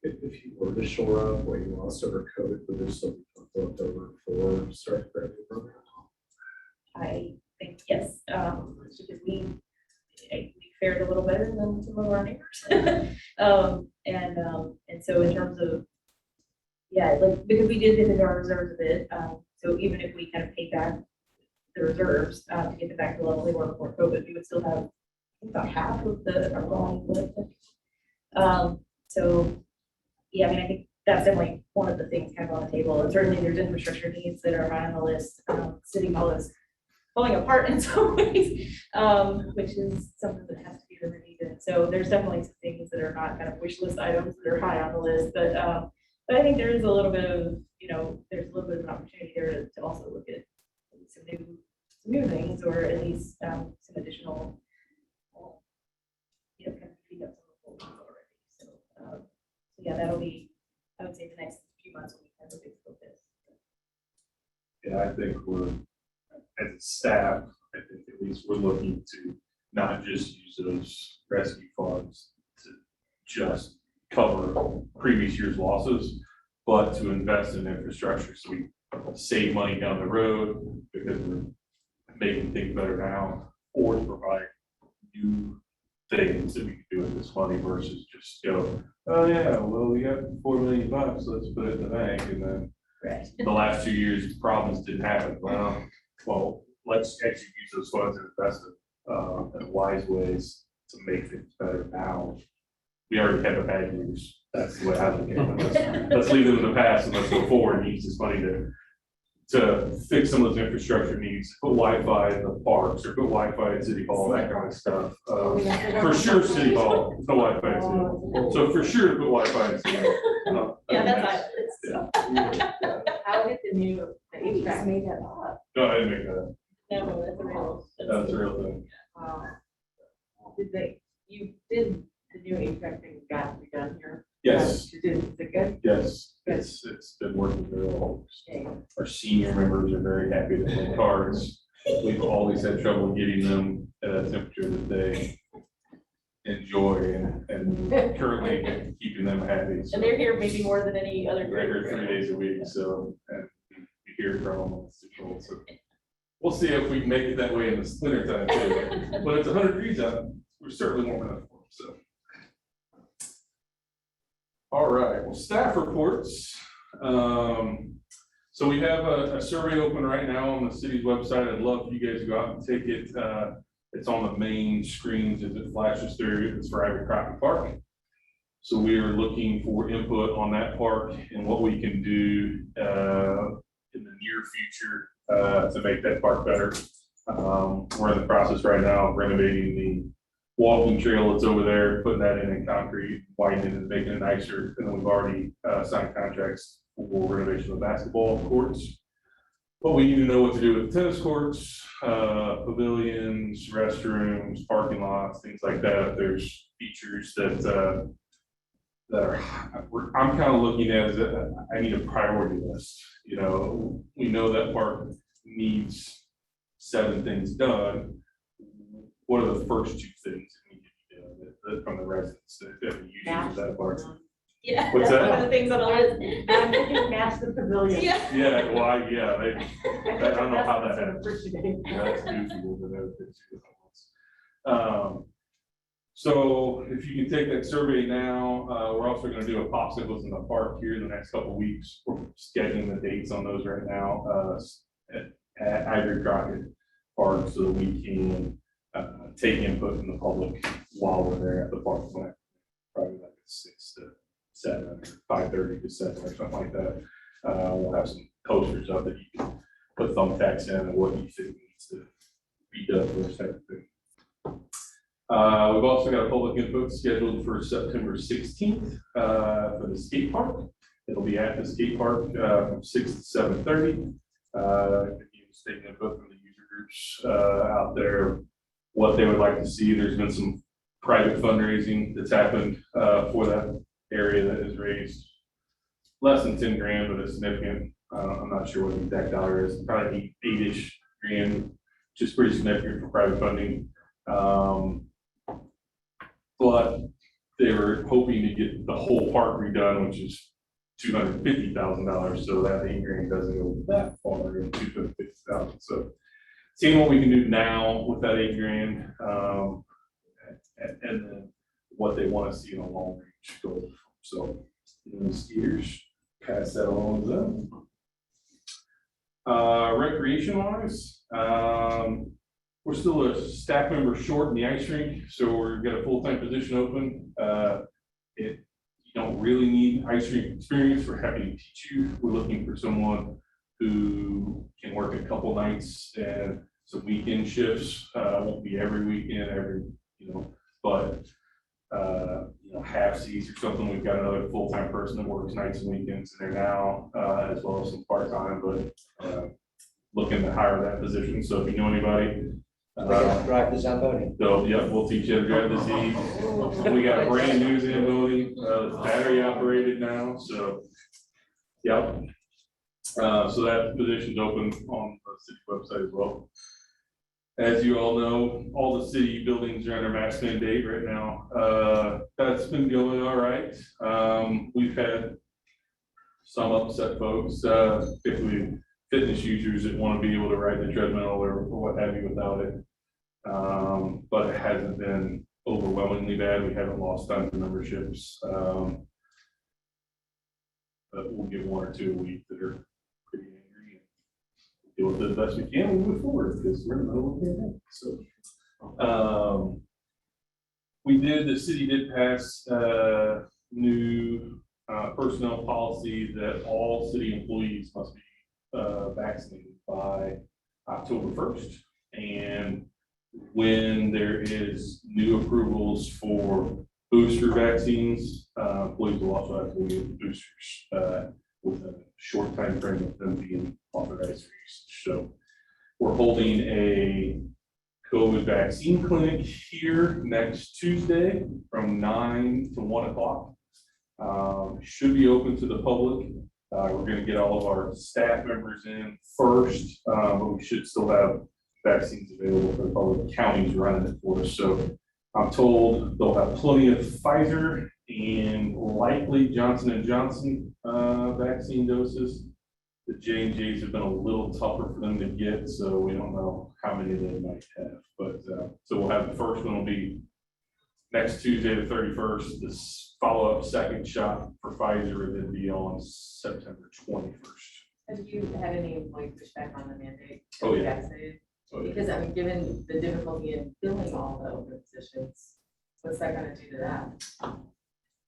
if you were to shore up what you lost over COVID, would there still be left over for start revenue program? I think yes, because we fared a little better than some of our neighbors. And so in terms of, because we did get into our reserves a bit, so even if we kind of paid back the reserves to get it back to the level they were before COVID, we would still have about half of our volume left. So yeah, I think that's definitely one of the things kind of on the table. And certainly there's infrastructure needs that are high on the list. City Hall is falling apart in some ways, which is something that has to be remedied. And so there's definitely some things that are not kind of wish list items that are high on the list, but I think there is a little bit of, there's a little bit of an opportunity there to also look at some new things, or at least some additional, kind of feed up some of the old ones already. So yeah, that'll be, I would say, the next few months will be kind of a big focus. Yeah, I think we're, as a staff, I think at least we're looking to not just use those rescue funds to just cover previous year's losses, but to invest in infrastructure so we save money down the road because we're making things better now, or to provide new things that we can do with this money versus just go, oh yeah, well, we got $4 million, so let's put it in the bank, and then Right. the last 2 years, problems didn't happen. Well, let's actually use those funds and invest in wise ways to make things better now. We already had the bad years. That's the way I look at it. Let's leave them in the past and let's go forward and use this money to fix some of those infrastructure needs, put Wi-Fi in the parks or put Wi-Fi in City Hall, that kind of stuff. For sure, City Hall, no Wi-Fi in City Hall. So for sure, put Wi-Fi in City Hall. Yeah, that's Yeah. How did the new, the HVAC made that up? No, I didn't make that. No, that's a real. That's a real thing. You did the new HVAC thing got to be done here? Yes, You did, is it good? yes, it's been working very well. Our senior members are very happy with the cars. We've always had trouble getting them at a temperature that they enjoy and currently keeping them happy. So And they're here maybe more than any other. they're here 3 days a week, so, and we hear from them. It's too cold, so we'll see if we can make it that way in the winter time too. But it's 100 degrees out, we're certainly warm enough for them, so. All right, well, staff reports. So we have a survey open right now on the city's website. I'd love for you guys to go out and take it. It's on the main screens as it flashes through. It's for Ivy Crockett Park. So we are looking for input on that park and what we can do in the near future to make that park better. We're in the process right now of renovating the walking trail that's over there, putting that in concrete, widening it, and making it nicer. And then we've already signed contracts for renovation of basketball courts. But we need to know what to do with the tennis courts, pavilions, restrooms, parking lots, things like that. If there's features that I'm kind of looking at as I need a priority list. We know that park needs 7 things done. What are the first 2 things that need to be done from the residents that use that park? Yeah. What's that's that? One of the things on the list. I'm thinking match the pavilion. Yeah. Yeah, well, I don't know how that happened. Appreciate. Yeah, that's goofy, but that was so if you can take that survey now, we're also going to do a popsicles in the park here in the next couple of weeks. We're scheduling the dates on those right now at Ivory Crockett Park so that we can take input from the public while we're there at the park plant. Probably like 6 to 7, 5:30 to 7 or something like that. We'll have some posters up that you can put thumbtacks in and what you think needs to be done for this type of thing. We've also got a public input scheduled for September 16th for the skate park. It'll be at the skate park from 6 to 7:30. Taking input from the user groups out there, what they would like to see. There's been some private fundraising that's happened for that area that has raised less than 10 grand, but it's significant. I'm not sure what the exact dollar is, probably 8-ish grand, which is pretty significant for private funding. But they were hoping to get the whole park redone, which is $250,000. So that 8 grand doesn't go that far in 250,000. So seeing what we can do now with that 8 grand, and then what they want to see in a long range goal. So the skiers pass that along to them. Recreation wise, we're still a staff member short in the ice rink, so we've got a full-time position open. You don't really need ice rink experience. We're happy to teach you. We're looking for someone who can work a couple nights and some weekend shifts. Won't be every weekend, but half seats or something. We've got another full-time person that works nights and weekends in there now, as well as some part-time, but looking to hire that position. So if you know anybody, We get to drive the Zamboni. so, yeah, we'll teach you how to drive the Z. We got a brand new Zamboni, it's battery operated now, so, yep. So that position's open on the city website as well. As you all know, all the city buildings are under mask mandate right now. That's been going all right. We've had some upset folks, particularly fitness users that want to be able to ride the treadmill or what have you without it. But it hasn't been overwhelmingly bad. We haven't lost tons of memberships. But we'll get one or two a week that are pretty angry. Deal with it the best we can and move forward because we're in the middle of the pandemic. So the city did pass new personnel policy that all city employees must be vaccinated by October 1st. And when there is new approvals for booster vaccines, employees will also have to get boosters with a short time frame of them being authorized for usage. So we're holding a COVID vaccine clinic here next Tuesday from 9 to 1 o'clock. Should be open to the public. We're going to get all of our staff members in first, but we should still have vaccines available for the public. Counties running it for us. So I'm told they'll have plenty of Pfizer and likely Johnson & Johnson vaccine doses. The J&Js have been a little tougher for them to get, so we don't know how many they might have. But so we'll have the first one will be next Tuesday, the 31st. This follow-up second shot for Pfizer would then be on September 21st. Have you had any employee pushback on the mandate? Oh, yeah. Vaccinated? Oh, yeah. Because I mean, given the difficulty in filling all the open positions, what's that gonna do to that?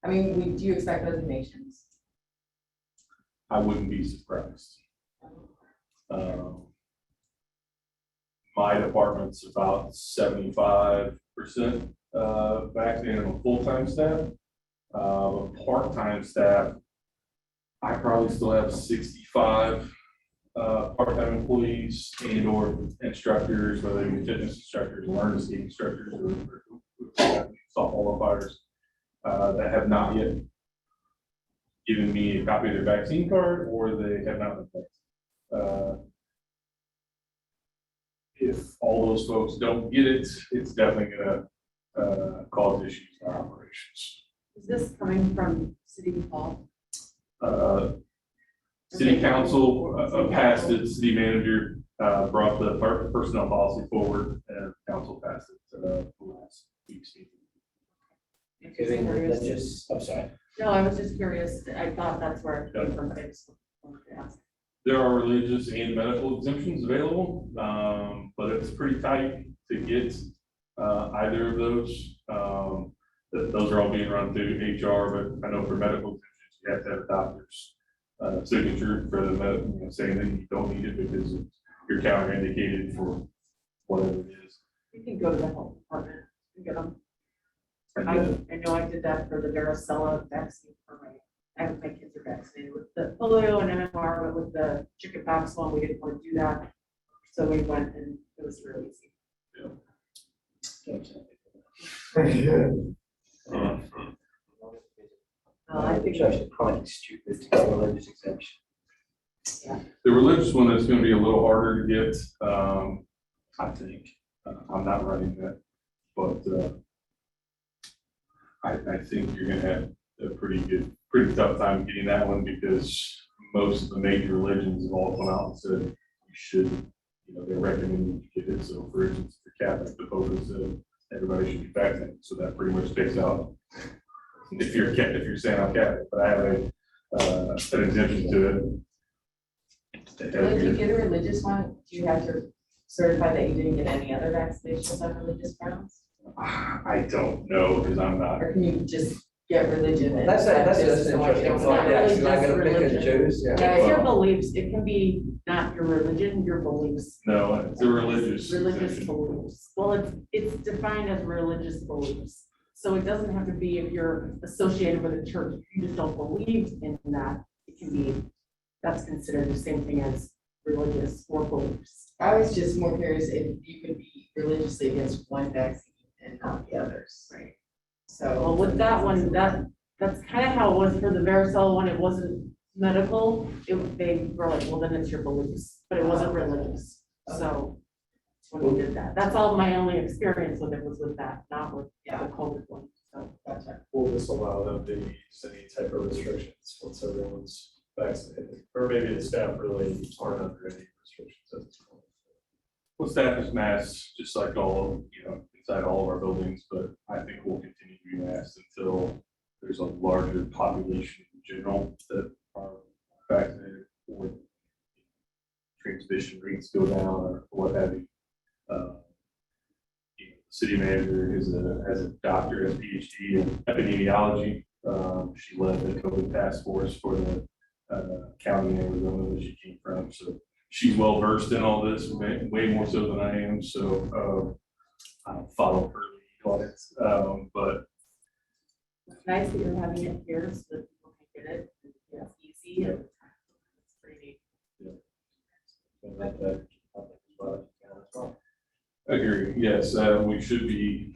I mean, do you expect resignations? I wouldn't be surprised. My department's about 75% vaccinated on full-time staff. Part-time staff, I probably still have 65 part-time employees and or instructors, whether they're fitness instructors, learn skate instructors, or softball umpires, that have not yet given me a copy of their vaccine card, or they have not been vaccinated. If all those folks don't get it, it's definitely gonna cause issues in our operations. Is this coming from City Hall? City council passed it, city manager brought the personnel policy forward, and council passed it last week's meeting. Giving religious, I'm sorry. No, I was just curious. I thought that's where it came from. I just wanted to ask. There are religious and medical exemptions available, but it's pretty tight to get either of those. Those are all being run through HR, but I know for medical exemptions, you have to have a doctor's signature for the medical, saying that you don't need it because you're counterindicated for whatever it is. You can go to the health department and get them. And I then, know I did that for the varicella vaccine for my kids are vaccinated with the polio and MMR, but with the chickenpox one, we didn't want to do that. So we went and it was really easy. I think It's actually quite stupid to get a religious exemption. the religious one is going to be a little harder to get, I think. I'm not running that, but I think you're going to have a pretty tough time getting that one because most of the major religions have all come out and said you should, they recommend you get it. So for instance, the Catholic, the Pope has said everybody should be vaccinated. So that pretty much takes out if you're saying I'm Catholic, but I have an exemption to it. If you get a religious one, do you have to certify that you didn't get any other vaccinations on religious grounds? I don't know because I'm not. Or can you just get religion? and That's just an what you interesting don't thought, want? yeah, really so I'm just gonna pick and religion. choose, yeah. Yeah, it's your beliefs. It can be not your religion, your beliefs. No, it's a religious. Religious exemption. beliefs. Well, it's defined as religious beliefs. So it doesn't have to be if you're associated with a church, if you just don't believe in that, it can be, that's considered the same thing as religious or beliefs. I was just more curious if you could be religiously against one vaccine and not the others. Right. So. Well, with that one, that's kind of how it was for the varicella one. It wasn't medical. They were like, well, then it's your beliefs, but it wasn't religious. So when we did that, that's all my only experience with it was with that, not with the COVID one. So Gotcha. Will this allow them to use any type of restrictions once everyone's vaccinated? Or maybe the staff really aren't under any restrictions at this point? Well, staff is masked, just like all, inside all of our buildings, but I think we'll continue to be masked until there's a larger population in general that are vaccinated or transmission rates go down or what have you. The city manager has a doctor, has a PhD in epidemiology. She led the COVID task force for the county in Arizona that she came from. So she's well versed in all this, way more so than I am. So I don't follow her lead on it. But it's nice that you're having it here so that people can get it. It's easy and it's pretty neat. And that, as well. agree, yes, we should be,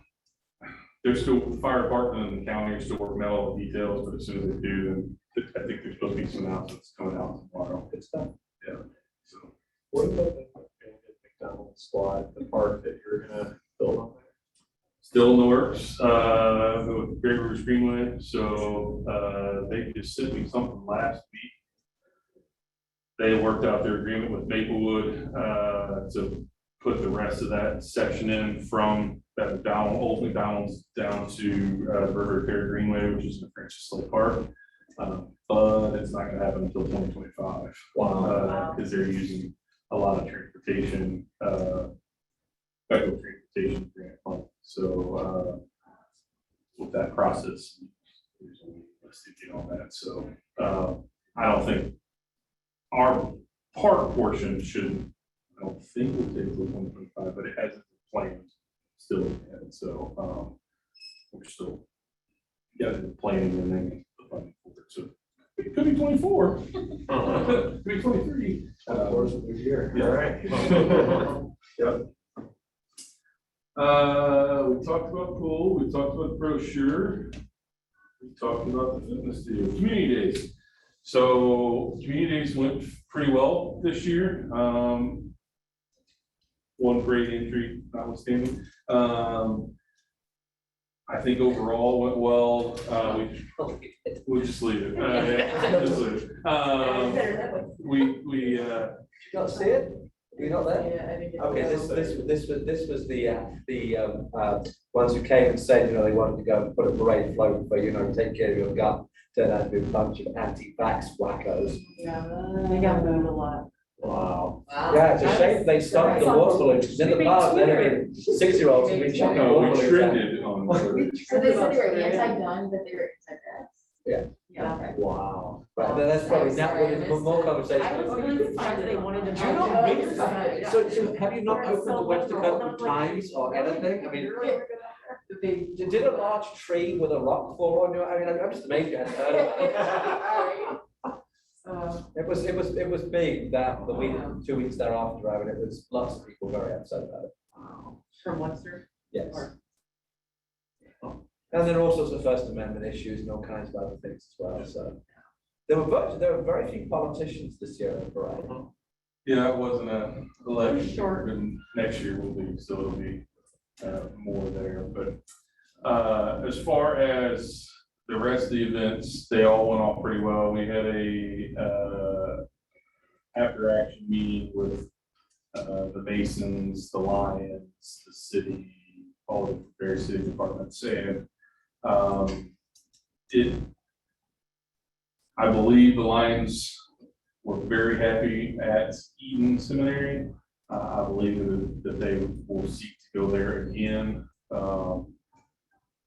there's still, the fire department and the county are still working out all the details, but as soon as they do, then I think there's supposed to be some announcements coming out tomorrow. Good stuff. Yeah, so. What about the McDonald's squad, the park that you're gonna build on there? Still in the works, with Great Rivers Greenway, so, they just sent me something last week. They worked out their agreement with Maplewood, to put the rest of that section in from that old McDonald's down to, River Care Greenway, which is in Francis Lake Park. But it's not gonna happen until 2025. Wow. Because they're using a lot of transportation, federal transportation grant money. So, with that process, there's a listing on that. So, I don't think our park portion should, I don't think we'll take till 2025, but it hasn't been planned still yet. So, we're still getting planning and then the funding for it. So it could be 24, could be 23. Of course, a new year. Yeah. All right. Yep. We talked about pool, we talked about the brochure, we talked about the fitness deal, community days. So community days went pretty well this year. One great entry notwithstanding. I think overall went well. We'll just leave it. Yeah, just leave it. We You not see it? You're not there? Yeah, I think. Okay, this was the ones who came and said, they wanted to go and put a parade float for, take care of your gut. Turned out to be a bunch of anti-vax wackos. Yeah, they got moved a lot. Wow. Wow. Yeah, it's a shame they stopped the water balloons. In the past, there have been 6-year-olds who've been chucking water we balloons. trended on. So they said they were anti-gun, but they were anti-vax? Yeah. Yeah. Okay. Wow. Right, then that's probably not really more conversation. I was really surprised that they wanted to. Do you not read so have you not opened the Webster Copeland Times or anything? I mean, did a large tree with a rock fall on you? I mean, I'm just amazed you hadn't heard of it. It was big that the week, 2 weeks thereafter, I mean, it was lots of people very upset about it. From Webster. Yes. And there are all sorts of First Amendment issues and all kinds of other things as well, so. There were very few politicians this year in the parade. Yeah, it wasn't a election, Short. and next year will be, so it'll be more there, but as far as the rest of the events, they all went off pretty well. We had a after action meeting with the Masons, the Lions, the city, all the various city departments, and I believe the Lions were very happy at Eden Seminary. I believe that they will seek to go there again.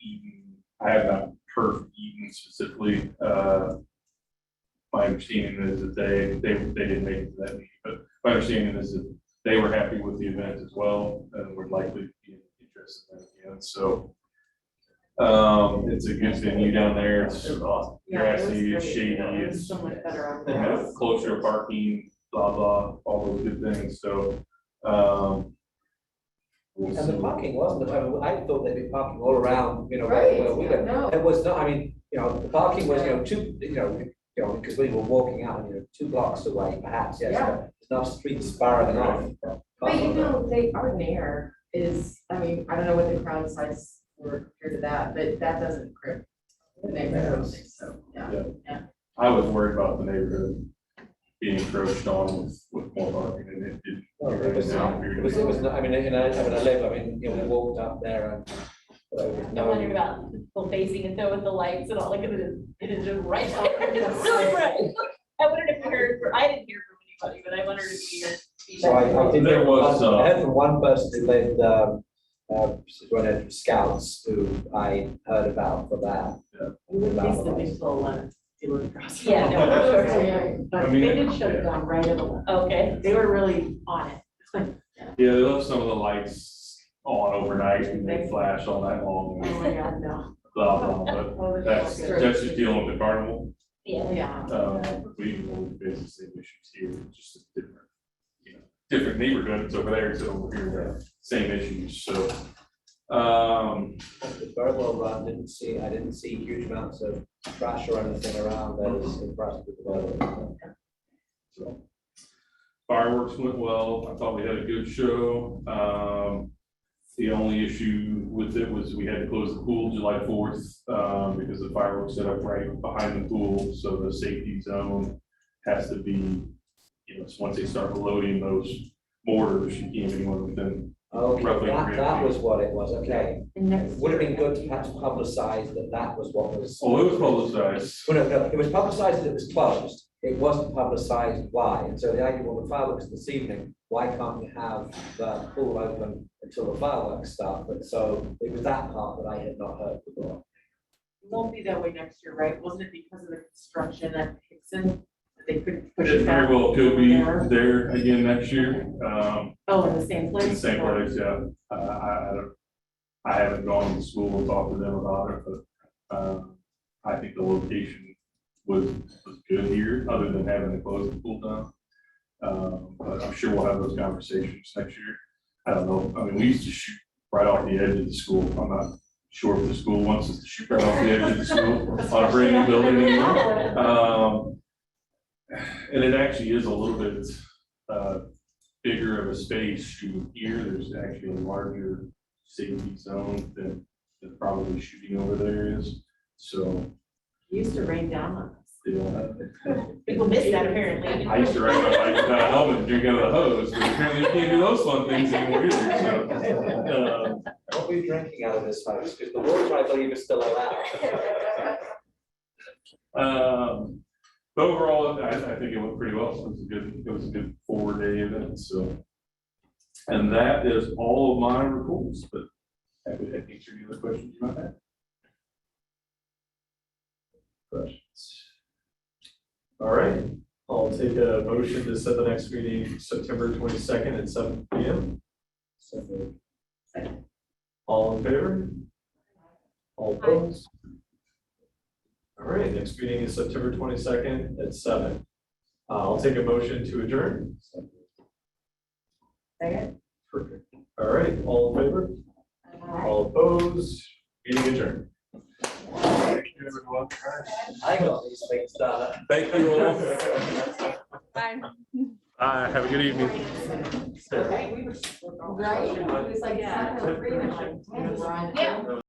Eden, I have not heard from Eden specifically. My understanding is that they didn't make it to that meeting, but my understanding is that they were happy with the event as well and would likely be interested in it again. So It's a good venue down there. It's awesome. Yeah, it was grassy, it's great. shady, It was it's so much better on you know, closer to parking, blah, blah, all those good things, so, we'll And the see. parking wasn't, I thought they'd be parking all around, you know, Right, where we yeah, live. no. It was not, I mean, you know, the parking was, because we were walking out, 2 blocks away, perhaps, yes. Yeah. There's enough streets sparring off. But you know, they are near is, I mean, I don't know what the crowd size were compared to that, but that doesn't cripple the neighborhood, so, yeah. I was worried about the neighborhood being encroached on with more parking and it did. No, it was not, I mean, I live, we walked up there and. I wondered about people facing it though with the lights and all, like, it is just right there, it's so bright. I wondered if you heard, I didn't hear from anybody, but I wondered if you heard. So I did, There was, I heard from one person who lived, one of the scouts who I heard about for that. These the big full left. Yeah, no, for sure. Yeah, But I mean, they did shut it down right at the left. Okay. They were really on it. Yeah, they left some of the lights on overnight and they flash all night long. Oh my God, no. Blah, blah, but that's just dealing with the carnival. Yeah. Yeah. We basically same issues here, just a different, different neighborhoods over there, so over here, same issues, so. The Birdwell run, I didn't see huge amounts of trash or anything around that is impressed with the Birdwell. So, fireworks went well. I thought we had a good show. The only issue with it was we had to close the pool July 4th because the fireworks set up right behind the pool. So the safety zone has to be, once they start loading those mortars, you can't anyone within. Okay, Roughly that was what it was, okay. And next. Would have been good to perhaps publicize that was what was. Oh, it was publicized. Well, no, it was publicized that it was closed. It wasn't publicized why. And so the idea, well, the fireworks this evening, why can't we have the pool open until the fireworks start? But so it was that part that I had not heard before. It won't be that way next year, right? Wasn't it because of the construction at Hickson? That they couldn't push It it very back? well could be there? there again next year. Oh, in the same In place? the same place, yeah. I haven't gone to school and talked to them about it, but I think the location was good here, other than having to close the pool down. But I'm sure we'll have those conversations next year. I don't know. I mean, we used to shoot right off the edge of the school. I'm not sure if the school wants us to shoot right off the edge of the school on a brand new building anymore. And it actually is a little bit bigger of a space shooting here. There's actually a larger safety zone than probably shooting over there is. So, It used to rain down on us. yeah. People miss that apparently. I used to ride my bike without a helmet and drink out of the hose, but apparently you can't do those fun things anymore either, so. What were you drinking out of this house? Because the water, I believe, is still allowed. But overall, I think it went pretty well. It was a good 4-day event, so. And that is all of my reports, but happy to answer any other questions you might have. Questions? All right, I'll take a motion to set the next meeting September 22nd at 7 p.m. All in favor? All opposed? All right, next meeting is September 22nd at 7. I'll take a motion to adjourn. Second. Perfect. All right, all in favor? All opposed? Meeting adjourned. Thank you, everyone. I got these things done. Thank you all. Bye. Have a good evening. Right? It was like, yeah.